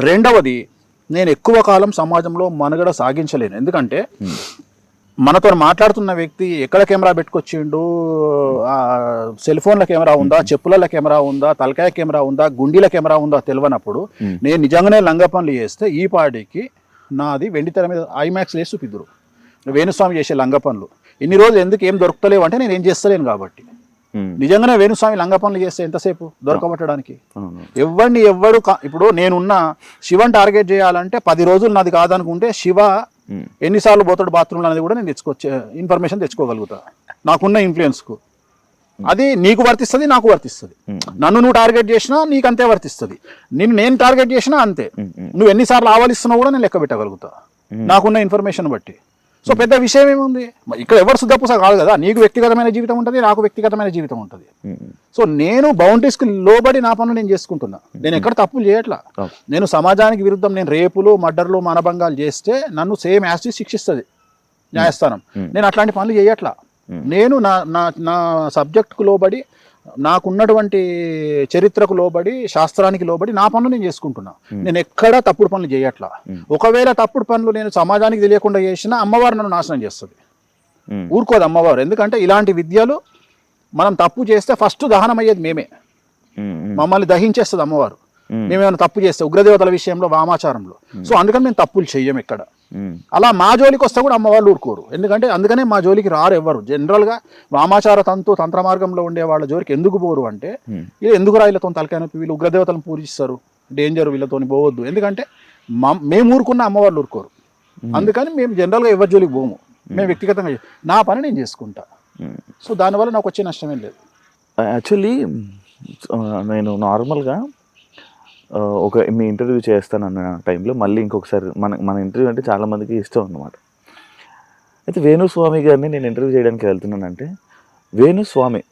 రెండవది, నేను ఎక్కువ కాలం సమాజంలో మనుగడ సాగించలేను. ఎందుకంటే మనతో మాట్లాడుతున్న వ్యక్తి ఎక్కడ కెమెరా పెట్టుకొచ్చిండు, సెల్ ఫోన్ల కెమెరా ఉందా, చెప్పుల కెమెరా ఉందా, తలకాయ కెమెరా ఉందా, గుండీల కెమెరా ఉందా తెలియనప్పుడు నేను నిజంగానే లంగ పనులు చేస్తే ఈ పాటికి నాది వెండి తెర మీద ఐమాక్స్ వేసి చూపిద్దురు. వేణుస్వామి చేసే లంగ పనులు ఇన్ని రోజులు ఎందుకు ఏం దొరుకుతలేవు అంటే నేను ఏం చేస్తలేను కాబట్టి. నిజంగానే వేణుస్వామి లంగ పనులు చేస్తే ఎంతసేపు దొరకబట్టడానికి? ఎవడు ఇప్పుడు నేనున్న శివని టార్గెట్ చేయాలంటే 10 రోజులు నాది కాదనుకుంటే శివ ఎన్నిసార్లు పోతాడు బాత్రూమ్లో అనేది కూడా నేను ఇన్ఫర్మేషన్ తెచ్చుకోగలుగుతా నాకున్న ఇన్ఫ్లుయెన్స్కు. అది నీకు వర్తిస్తుంది, నాకు వర్తిస్తుంది. నన్ను నువ్వు టార్గెట్ చేసినా నీకు అంతే వర్తిస్తుంది, నేను టార్గెట్ చేసినా అంతే. నువ్వు ఎన్నిసార్లు ఆవలిస్తున్నావు కూడా నేను లెక్క పెట్టగలుగుతా నాకున్న ఇన్ఫర్మేషన్ బట్టి. సో పెద్ద విషయం ఏముంది ఇక్కడ, ఎవరు శుద్ధపూస కాదు కదా. నీకు వ్యక్తిగతమైన జీవితం ఉంటుంది, నాకు వ్యక్తిగతమైన జీవితం ఉంటుంది. సో నేను బౌండరీస్కి లోబడి నా పనులు నేను చేసుకుంటున్నా, నేను ఎక్కడ తప్పులు చేయట్లా. నేను సమాజానికి విరుద్ధం, నేను రేపులు, మర్డర్లు, మానభంగాలు చేస్తే నన్ను సేమ్ యాసిడ్ శిక్షిస్తుంది న్యాయస్థానం. నేను అట్లాంటి పనులు చేయట్లా. నేను నా సబ్జెక్ట్కు లోబడి నాకున్నటువంటి చరిత్రకు లోబడి శాస్త్రానికి లోబడి నా పనులు నేను చేసుకుంటున్నా. నేను ఎక్కడా తప్పుడు పనులు చేయట్లా. ఒకవేళ తప్పుడు పనులు నేను సమాజానికి తెలియకుండా చేసినా అమ్మవారు నన్ను నాశనం చేస్తుంది, ఊరుకోదు అమ్మవారు. ఎందుకంటే ఇలాంటి విద్యలు మనం తప్పు చేస్తే ఫస్ట్ దహనం అయ్యేది మేమే, మమ్మల్ని దహించేస్తుంది అమ్మవారు. మేమేమైనా తప్పు చేస్తే ఉగ్రదేవతల విషయంలో వామాచారంలో. సో అందుకని మేము తప్పులు చెయ్యం ఎక్కడ. అలా మా జోలికి వస్తే కూడా అమ్మవాళ్ళు ఊరుకోరు. ఎందుకంటే అందుకనే మా జోలికి రారు ఎవ్వరు. జనరల్గా వామాచార తంత్ర మార్గంలో ఉండే వాళ్ళ జోలికి ఎందుకు పోరు అంటే, ఇది ఎందుకు వీళ్ళతో తలకాయ నొప్పి, వీళ్ళు ఉగ్రదేవతలను పూజిస్తారు, డేంజర్, వీళ్ళతో పోవద్దు. ఎందుకంటే మేము ఊరుకున్న అమ్మవాళ్ళు ఊరుకోరు. అందుకని మేము జనరల్గా ఎవరి జోలికి పోము. మేము వ్యక్తిగతంగా నా పని నేను చేసుకుంటా. సో దానివల్ల నాకు వచ్చే నష్టమేం లేదు. యాక్చువల్లీ నేను నార్మల్గా మీ ఇంటర్వ్యూ చేస్తానన్న టైంలో మళ్ళీ ఇంకొకసారి మన ఇంటర్వ్యూ అంటే చాలామందికి ఇష్టం అన్నమాట. అయితే వేణుస్వామి గారిని నేను ఇంటర్వ్యూ చేయడానికి వెళ్తున్నానంటే,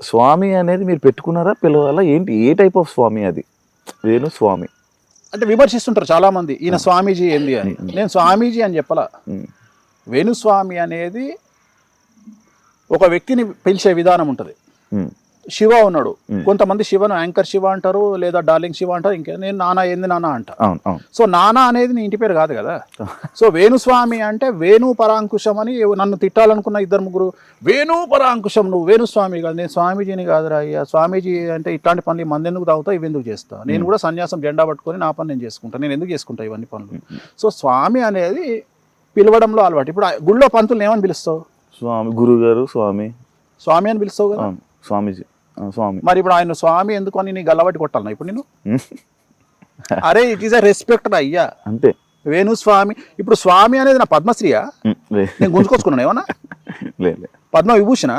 స్వామి అనేది మీరు పెట్టుకున్నారా, పిలవాలా, ఏంటి, ఏ టైప్ ఆఫ్ స్వామి అది వేణుస్వామి అంటే? విమర్శిస్తుంటారు చాలామంది, ఈయన స్వామీజీ ఏంది అని. నేను స్వామీజీ అని చెప్పలా. వేణుస్వామి అనేది ఒక వ్యక్తిని పిలిచే విధానం ఉంటుంది. శివ ఉన్నాడు, కొంతమంది శివను యాంకర్ శివ అంటారు, లేదా డార్లింగ్ శివ అంటారు, ఇంకా నేను నానా ఏంది నానా అంట. సో నానా అనేది నీ ఇంటి పేరు కాదు కదా. సో వేణుస్వామి అంటే వేణు పరాంకుశం అని నన్ను తిట్టాలనుకున్న 2-3 వేణు పరాంకుశం, నువ్వు వేణుస్వామి కాదు, నేను స్వామీజీని కాదురా అయ్యా. స్వామీజీ అంటే ఇట్లాంటి పనులు మంది ఎందుకు తాగుతావు, ఇవి ఎందుకు చేస్తా, నేను కూడా సన్యాసం జెండా పట్టుకొని నా పని నేను చేసుకుంటాను, నేను ఎందుకు చేసుకుంటా ఇవన్నీ పనులు. సో స్వామి అనేది పిలవడంలో అలవాటు. ఇప్పుడు గుళ్ళో పంతులు ఏమని పిలుస్తావు? స్వామి, గురుగారు, స్వామి అని పిలుస్తావు కదా. స్వామీజీ, స్వామి. మరి ఇప్పుడు ఆయన స్వామి ఎందుకు అని నీ గల్లబట్టి కొట్టాలన్నా ఇప్పుడు నేను? అరే ఇట్ ఈస్ అ రెస్పెక్ట్ అయ్యా, అంతే. వేణుస్వామి, ఇప్పుడు స్వామి అనేది నా పద్మశ్రీయా? నేను గుంజుకొచ్చుకున్నాను ఏమన్నా? పద్మ విభూషణ,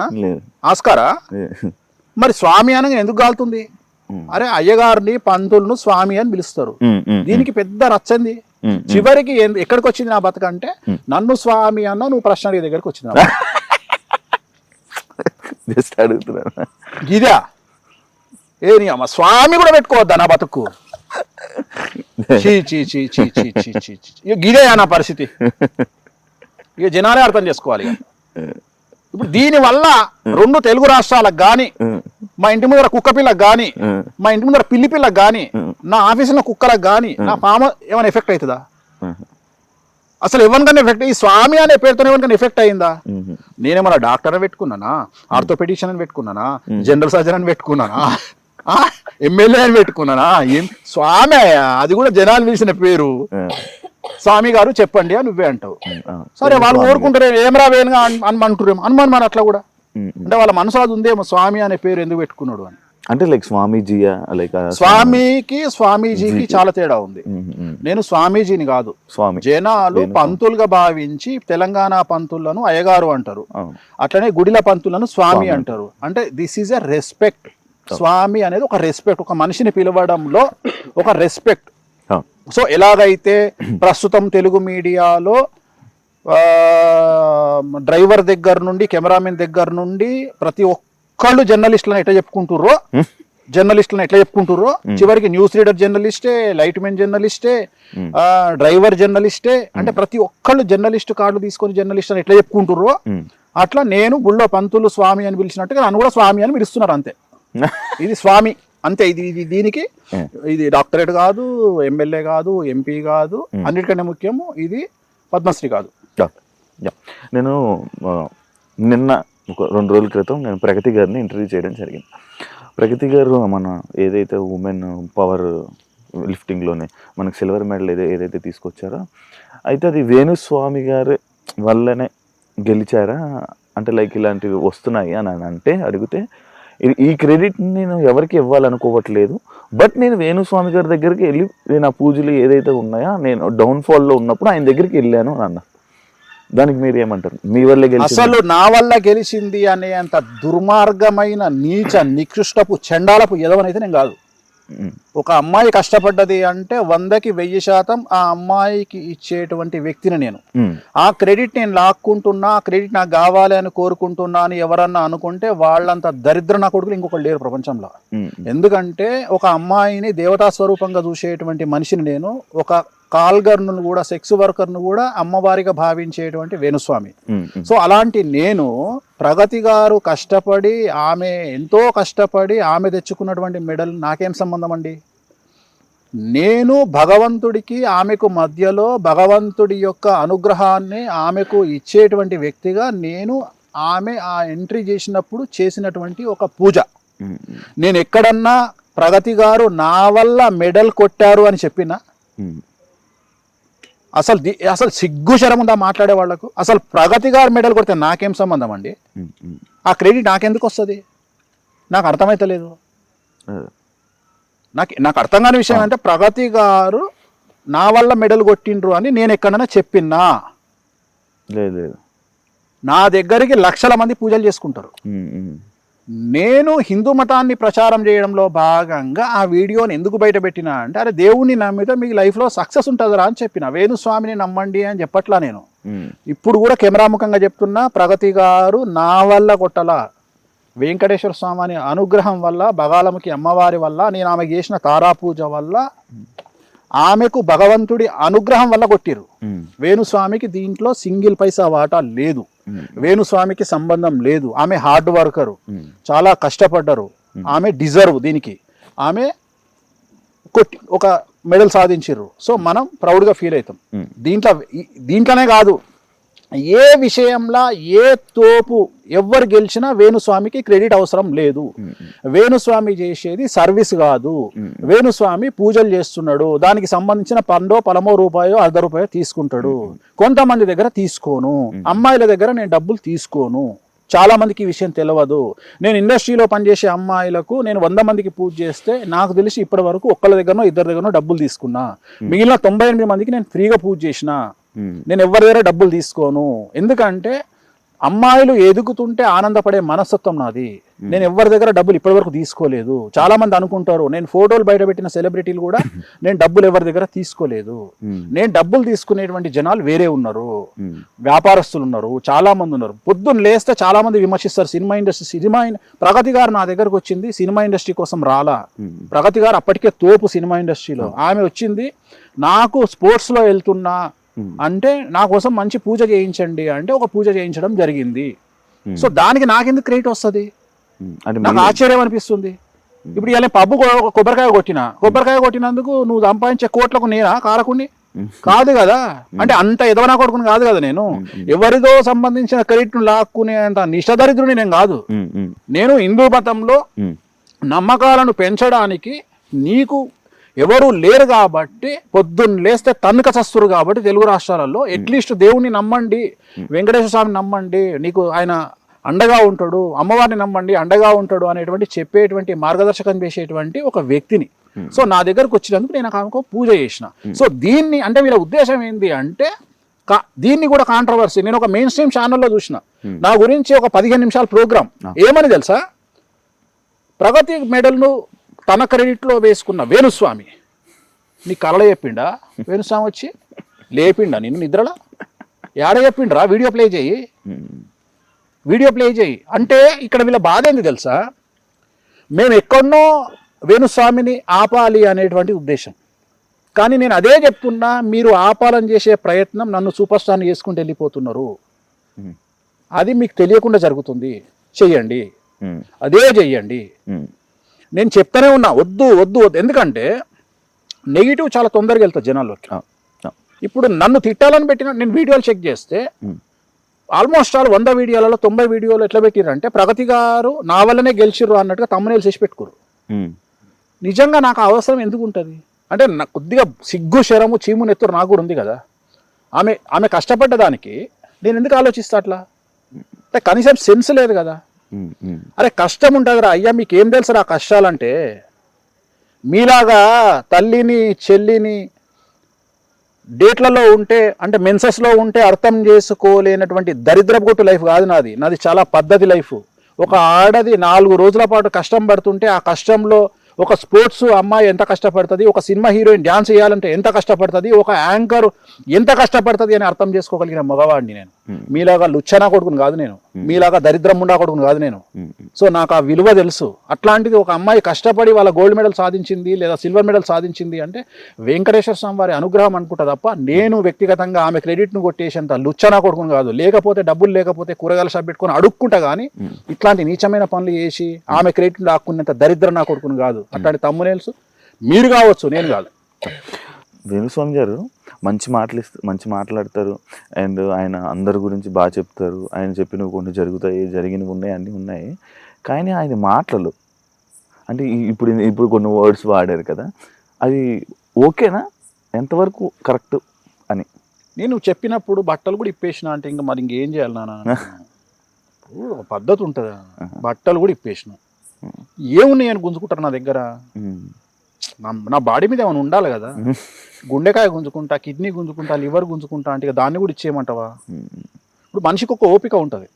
ఆస్కారా? మరి స్వామి అనగా ఎందుకు గాలుతుంది? అరే అయ్యగారిని పంతులను స్వామి అని పిలుస్తారు. దీనికి పెద్ద రచ్చంది. చివరికి ఎక్కడికి వచ్చింది నా బతకంటే, నన్ను స్వామి అన్న నువ్వు ప్రశ్న అడిగే దగ్గరికి వచ్చింది. జస్ట్ అడుగుతున్నా, గిదా ఏ నీ అమ్మ స్వామి కూడా పెట్టుకోవద్దా నా బతుకు? గిదే నా పరిస్థితి. ఇక జనాలే అర్థం చేసుకోవాలి. ఇప్పుడు దీని వల్ల 2 తెలుగు రాష్ట్రాలకు గాని, మా ఇంటి ముందర కుక్క పిల్లకు గాని, మా ఇంటి ముందర పిల్లి పిల్లకు గాని, నా ఆఫీసులో కుక్కలకు గాని, నా ఫామ్ ఏమైనా ఎఫెక్ట్ అవుతుందా? అసలు ఎవరికైనా ఎఫెక్ట్, ఈ స్వామి అనే పేరుతో ఎవరికైనా ఎఫెక్ట్ అయిందా? నేనేమన్నా డాక్టర్ అని పెట్టుకున్నానా, ఆర్థోపెడిషియన్ అని పెట్టుకున్నానా, జనరల్ సర్జన్ అని పెట్టుకున్నానా, ఎమ్మెల్యే అని పెట్టుకున్నానా? ఏం స్వామి, అది కూడా జనాలు పిలిచిన పేరు. స్వామి గారు చెప్పండి అని నువ్వే అంటావు. సరే వాళ్ళు కోరుకుంటారే ఏమరా వేనుగా అనుమంటురేమో, అనుమానం మరి అట్లా కూడా. అంటే వాళ్ళ మనసు అది ఉందేమో, స్వామి అనే పేరు ఎందుకు పెట్టుకున్నాడు అని. అంటే లైక్ స్వామీజీయా, లైక్ స్వామికి స్వామీజీకి చాలా తేడా ఉంది. నేను స్వామీజీని కాదు, జనాలు పంతులుగా భావించి తెలంగాణ పంతులను అయ్యగారు అంటారు, అట్లనే గుడిల పంతులను స్వామి అంటారు. అంటే దిస్ ఈజ్ ఎ రెస్పెక్ట్. స్వామి అనేది ఒక రెస్పెక్ట్, ఒక మనిషిని పిలవడంలో ఒక రెస్పెక్ట్. సో ఎలాగైతే ప్రస్తుతం తెలుగు మీడియాలో డ్రైవర్ దగ్గర నుండి, కెమెరామెన్ దగ్గర నుండి ప్రతి ఒక్కళ్ళు జర్నలిస్టులను ఎట్లా చెప్పుకుంటుర్రో, చివరికి న్యూస్ రీడర్ జర్నలిస్టే, లైట్ మెన్ జర్నలిస్టే, డ్రైవర్ జర్నలిస్టే, అంటే ప్రతి ఒక్కళ్ళు జర్నలిస్ట్ కార్డు తీసుకొని జర్నలిస్ట్ అని ఎట్లా చెప్పుకుంటుర్రో, అట్లా నేను గుళ్ళో పంతులు స్వామి అని పిలిచినట్టుగా నన్ను కూడా స్వామి అని పిలుస్తున్నారు. అంతే, ఇది స్వామి అంతే. ఇది దీనికి ఇది డాక్టరేట్ కాదు, ఎమ్మెల్యే కాదు, ఎంపీ కాదు, అన్నిటికన్నా ముఖ్యము ఇది పద్మశ్రీ కాదు. నేను నిన్న ఒక 2 రోజుల క్రితం నేను ప్రగతి గారిని ఇంటర్వ్యూ చేయడం జరిగింది. ప్రగతి గారు మన ఏదైతే ఉమెన్ పవర్ లిఫ్టింగ్లోనే మనకు సిల్వర్ మెడల్ ఏదైతే తీసుకొచ్చారో, అయితే అది వేణుస్వామి గారి వల్లనే గెలిచారా అంటే, లైక్ ఇలాంటివి వస్తున్నాయి అని అంటే అడిగితే, ఈ క్రెడిట్ నేను ఎవరికి ఇవ్వాలనుకోవట్లేదు, బట్ నేను వేణుస్వామి గారి దగ్గరికి వెళ్ళి నేను ఆ పూజలు ఏదైతే ఉన్నాయో నేను డౌన్ఫాల్లో ఉన్నప్పుడు ఆయన దగ్గరికి వెళ్ళాను అన్న. దానికి మీరు ఏమంటారు? మీ వల్లే గెలిచింది, అసలు నా వల్ల గెలిచింది అనే అంత దుర్మార్గమైన నీచ నికృష్టపు చండాలపు ఎదవనైతే నేను కాదు. ఒక అమ్మాయి కష్టపడ్డది అంటే 100కి 1000% ఆ అమ్మాయికి ఇచ్చేటువంటి వ్యక్తిని నేను. ఆ క్రెడిట్ నేను లాక్కుంటున్నా, ఆ క్రెడిట్ నాకు కావాలి అని కోరుకుంటున్నా అని ఎవరన్నా అనుకుంటే వాళ్ళంత దరిద్ర నా కొడుకులు ఇంకొకరు లేరు ప్రపంచంలో. ఎందుకంటే ఒక అమ్మాయిని దేవతా స్వరూపంగా చూసేటువంటి మనిషిని నేను, ఒక కాల్గర్ను కూడా, సెక్స్ వర్కర్ను కూడా అమ్మవారిగా భావించేటువంటి వేణుస్వామి. సో అలాంటి నేను ప్రగతి గారు కష్టపడి, ఆమె ఎంతో కష్టపడి ఆమె తెచ్చుకున్నటువంటి మెడల్ నాకేం సంబంధం అండి? నేను భగవంతుడికి ఆమెకు మధ్యలో భగవంతుడి యొక్క అనుగ్రహాన్ని ఆమెకు ఇచ్చేటువంటి వ్యక్తిగా నేను ఆమె ఆ ఎంట్రీ చేసినప్పుడు చేసినటువంటి ఒక పూజ. నేను ఎక్కడన్నా ప్రగతి గారు నా వల్ల మెడల్ కొట్టారు అని చెప్పినా అసలు సిగ్గు శరం ఉందా మాట్లాడే వాళ్లకు? అసలు ప్రగతి గారు మెడల్ కొడితే నాకేం సంబంధం అండి? ఆ క్రెడిట్ నాకెందుకు వస్తుంది? నాకు అర్థమైతలేదు. నాకు అర్థం కాని విషయం అంటే ప్రగతి గారు నా వల్ల మెడల్ కొట్టిండ్రు అని నేను ఎక్కడైనా చెప్పినా? లేదు. నా దగ్గరికి లక్షల మంది పూజలు చేసుకుంటారు. నేను హిందూ మతాన్ని ప్రచారం చేయడంలో భాగంగా ఆ వీడియోని ఎందుకు బయట పెట్టినా అంటే, అరే దేవుణ్ణి నమ్మితే మీకు లైఫ్లో సక్సెస్ ఉంటుందిరా అని చెప్పిన. వేణుస్వామిని నమ్మండి అని చెప్పట్లా నేను. ఇప్పుడు కూడా కెమెరాముఖంగా చెప్తున్నా, ప్రగతి గారు నా వల్ల కొట్టలా, వెంకటేశ్వర స్వామి అనుగ్రహం వల్ల, బగాలముఖి అమ్మవారి వల్ల, నేను ఆమెకు చేసిన తారా పూజ వల్ల, ఆమెకు భగవంతుడి అనుగ్రహం వల్ల కొట్టిరు. వేణుస్వామికి దీంట్లో సింగిల్ పైసా వాటా లేదు. వేణుస్వామికి సంబంధం లేదు. ఆమె హార్డ్ వర్కరు, చాలా కష్టపడ్డరు, ఆమె డిజర్వ్ దీనికి. ఆమె కొట్టి ఒక మెడల్ సాధించారు. సో మనం ప్రౌడ్గా ఫీల్ అవుతాం. దీంట్లోనే కాదు, ఏ విషయంలో ఏ తోపు ఎవరు గెలిచినా వేణుస్వామికి క్రెడిట్ అవసరం లేదు. వేణుస్వామి చేసేది సర్వీస్ కాదు. వేణుస్వామి పూజలు చేస్తున్నాడు, దానికి సంబంధించిన పండో పలమో రూపాయో ₹1 తీసుకుంటాడు. కొంతమంది దగ్గర తీసుకోను, అమ్మాయిల దగ్గర నేను డబ్బులు తీసుకోను. చాలా మందికి ఈ విషయం తెలియదు. నేను ఇండస్ట్రీలో పనిచేసే అమ్మాయిలకు నేను 100 మందికి పూజ చేస్తే నాకు తెలిసి ఇప్పటి వరకు ఒక్కళ్ళ దగ్గరనో ఇద్దరి దగ్గరనో డబ్బులు తీసుకున్నా. మిగిలిన 98 మందికి నేను ఫ్రీగా పూజ చేసిన. నేను ఎవరి దగ్గర డబ్బులు తీసుకోను. ఎందుకంటే అమ్మాయిలు ఎదుగుతుంటే ఆనందపడే మనస్తత్వం నాది. నేను ఎవరి దగ్గర డబ్బులు ఇప్పటి వరకు తీసుకోలేదు. చాలా మంది అనుకుంటారు నేను ఫోటోలు బయట పెట్టిన సెలబ్రిటీలు కూడా నేను డబ్బులు ఎవరి దగ్గర తీసుకోలేదు. నేను డబ్బులు తీసుకునేటువంటి జనాలు వేరే ఉన్నారు, వ్యాపారస్తులు ఉన్నారు, చాలా మంది ఉన్నారు. పొద్దున్న లేస్తే చాలా మంది విమర్శిస్తారు సినిమా ఇండస్ట్రీ. ప్రగతి గారు నా దగ్గరకు వచ్చింది సినిమా ఇండస్ట్రీ కోసం రాలా. ప్రగతి గారు అప్పటికే తోపు సినిమా ఇండస్ట్రీలో. ఆమె వచ్చింది నాకు స్పోర్ట్స్లో వెళ్తున్నా అంటే నా కోసం మంచి పూజ చేయించండి అంటే ఒక పూజ చేయించడం జరిగింది. సో దానికి నాకెందుకు క్రెడిట్ వస్తుంది? నాకు ఆశ్చర్యం అనిపిస్తుంది. ఇప్పుడు ఇలా పబ్బు కొబ్బరికాయ కొట్టినందుకు నువ్వు సంపాదించే కోట్లకు నేనా కారకుని? కాదు కదా. అంటే అంత ఎదవనా కొడుకుని కాదు కదా నేను. ఎవరిదో సంబంధించిన క్రెడిట్ లాక్కునే అంత నిషదరిద్రుని నేను కాదు. నేను హిందూ మతంలో నమ్మకాలను పెంచడానికి నీకు ఎవరు లేరు కాబట్టి, పొద్దున్న లేస్తే తన్నుక చస్తురు కాబట్టి తెలుగు రాష్ట్రాలలో అట్లీస్ట్ దేవుణ్ణి నమ్మండి, వెంకటేశ్వర స్వామిని నమ్మండి, నీకు ఆయన అండగా ఉంటాడు, అమ్మవారిని నమ్మండి అండగా ఉంటాడు అనేటువంటి చెప్పేటువంటి మార్గదర్శకం చేసేటువంటి ఒక వ్యక్తిని. సో నా దగ్గరకు వచ్చినందుకు నేను ఆమెకు పూజ చేసిన. సో దీన్ని అంటే వీళ్ళ ఉద్దేశం ఏంటి అంటే, దీన్ని కూడా కాంట్రవర్సీ. నేను ఒక మెయిన్ స్ట్రీమ్ ఛానల్లో చూసిన, నా గురించి ఒక 15 నిమిషాల ప్రోగ్రామ్. ఏమని తెలుసా? ప్రగతి మెడల్ను తన క్రెడిట్లో వేసుకున్న వేణుస్వామి నీ కళ చెప్పిండా? వేణుస్వామి వచ్చి లేపిండా నిన్ను నిద్రలా? ఏడ చెప్పిండ్రా? వీడియో ప్లే చేయి అంటే ఇక్కడ వీళ్ళ బాధ ఏంది తెలుసా? మేము ఎక్కడనో వేణుస్వామిని ఆపాలి అనేటువంటి ఉద్దేశం. కానీ నేను అదే చెప్తున్నా, మీరు ఆపాలని చేసే ప్రయత్నం నన్ను సూపర్ స్టార్ని చేసుకుంటూ వెళ్ళిపోతున్నారు. అది మీకు తెలియకుండా జరుగుతుంది. చెయ్యండి, అదే చెయ్యండి. నేను చెప్తానే ఉన్నా, వద్దు. ఎందుకంటే నెగిటివ్ చాలా తొందరగా వెళ్తుంది జనాల్లోకి. ఇప్పుడు నన్ను తిట్టాలని పెట్టిన నేను వీడియోలు చెక్ చేస్తే ఆల్మోస్ట్ 100 వీడియోలలో 90 వీడియోలు ఎట్లా పెట్టిరంటే ప్రగతి గారు నా వల్లనే గెలిచిర్రు అన్నట్టుగా తమ్మునేలు చేసి పెట్టుకోరు. నిజంగా నాకు అవసరం ఎందుకు ఉంటుంది అంటే, నాకు కొద్దిగా సిగ్గు శరము చీము నెత్తురు నాకు కూడా ఉంది కదా. ఆమె కష్టపడ్డ దానికి నేను ఎందుకు ఆలోచిస్తా అట్లా? అంటే కనీసం సెన్స్ లేదు కదా. అరే కష్టం ఉంటుందిరా అయ్యా, మీకేం తెలుసురా కష్టాలంటే? మీలాగా తల్లిని చెల్లిని డేట్లలో ఉంటే అంటే మెన్సెస్లో ఉంటే అర్థం చేసుకోలేనటువంటి దరిద్రపు కొట్టు లైఫ్ కాదు నాది చాలా పద్ధతి లైఫ్. ఒక ఆడది 4 రోజుల పాటు కష్టం పడుతుంటే ఆ కష్టంలో ఒక స్పోర్ట్స్ అమ్మాయి ఎంత కష్టపడుతుంది, ఒక సినిమా హీరోయిన్ డ్యాన్స్ చేయాలంటే ఎంత కష్టపడుతుంది, ఒక యాంకర్ ఎంత కష్టపడుతుంది అని అర్థం చేసుకోగలిగిన మగవాడిని నేను. మీలాగా లుచ్చనా కొడుకుని కాదు నేను, మీలాగా దరిద్రం ముండా కొడుకుని కాదు నేను. సో నాకు ఆ విలువ తెలుసు. అట్లాంటిది ఒక అమ్మాయి కష్టపడి వాళ్ళ గోల్డ్ మెడల్ సాధించింది లేదా సిల్వర్ మెడల్ సాధించింది అంటే వెంకటేశ్వర స్వామి వారి అనుగ్రహం అనుకుంటా తప్ప నేను వ్యక్తిగతంగా ఆమె క్రెడిట్ను కొట్టేసేంత లుచ్చనా కొడుకుని కాదు. లేకపోతే డబ్బులు లేకపోతే కూరగాయల షాప్ పెట్టుకొని అడుక్కుంటా కానీ ఇట్లాంటి నీచమైన పనులు చేసి ఆమె క్రెడిట్ లాక్కునేంత దరిద్రం నా కొడుకుని కాదు. అట్లాంటి తమ్మునేల్స్ మీరు కావచ్చు, నేను కాదు. వేణుస్వామి గారు మంచి మాట్లాడతారు అండ్ ఆయన అందరి గురించి బాగా చెప్తారు. ఆయన చెప్పినవి కొన్ని జరుగుతాయి, జరిగినవి ఉన్నాయి, అన్నీ ఉన్నాయి. కానీ ఆయన మాటలు అంటే ఇప్పుడు కొన్ని వర్డ్స్ వాడారు కదా, అది ఓకేనా, ఎంతవరకు కరెక్ట్ అని? నేను చెప్పినప్పుడు బట్టలు కూడా ఇప్పేసిన అంటే ఇంకా మరి ఇంకేం చేయాలి నాన్న? ఒక పద్ధతి ఉంటుంది. బట్టలు కూడా ఇప్పేసిన, ఏమున్నాయి అని గుంజుకుంటారు నా దగ్గర. నా బాడీ మీద ఏమైనా ఉండాలి కదా. గుండెకాయ గుంజుకుంటా, కిడ్నీ గుంజుకుంటా, లివర్ గుంజుకుంటా అంటే దాన్ని కూడా ఇచ్చేయమంటావా? ఇప్పుడు మనిషికి ఒక ఓపిక ఉంటుంది,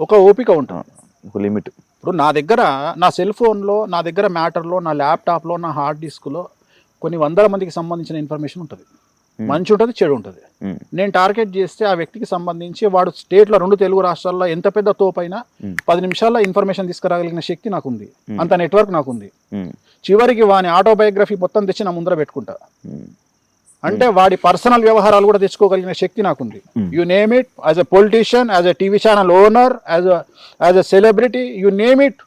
ఒక ఓపిక ఉంటుంది, ఒక లిమిట్. ఇప్పుడు నా దగ్గర నా సెల్ ఫోన్లో, నా దగ్గర మ్యాటర్లో, నా ల్యాప్టాప్లో, నా హార్డ్ డిస్క్లో కొన్ని వందల మందికి సంబంధించిన ఇన్ఫర్మేషన్ ఉంటుంది. మంచి ఉంటుంది, చెడు ఉంటుంది. నేను టార్గెట్ చేస్తే ఆ వ్యక్తికి సంబంధించి వాడు స్టేట్లో 2 తెలుగు రాష్ట్రాల్లో ఎంత పెద్ద తోపైనా 10 నిమిషాల్లో ఇన్ఫర్మేషన్ తీసుకురాగలిగిన శక్తి నాకుంది, అంత నెట్వర్క్ నాకుంది. చివరికి వాని ఆటోబయోగ్రఫీ మొత్తం తెచ్చి నా ముందర పెట్టుకుంటా. అంటే వాడి పర్సనల్ వ్యవహారాలు కూడా తెచ్చుకోగలిగిన శక్తి నాకుంది. You name it, as a politician, as a TV channel owner, as a celebrity, you name it,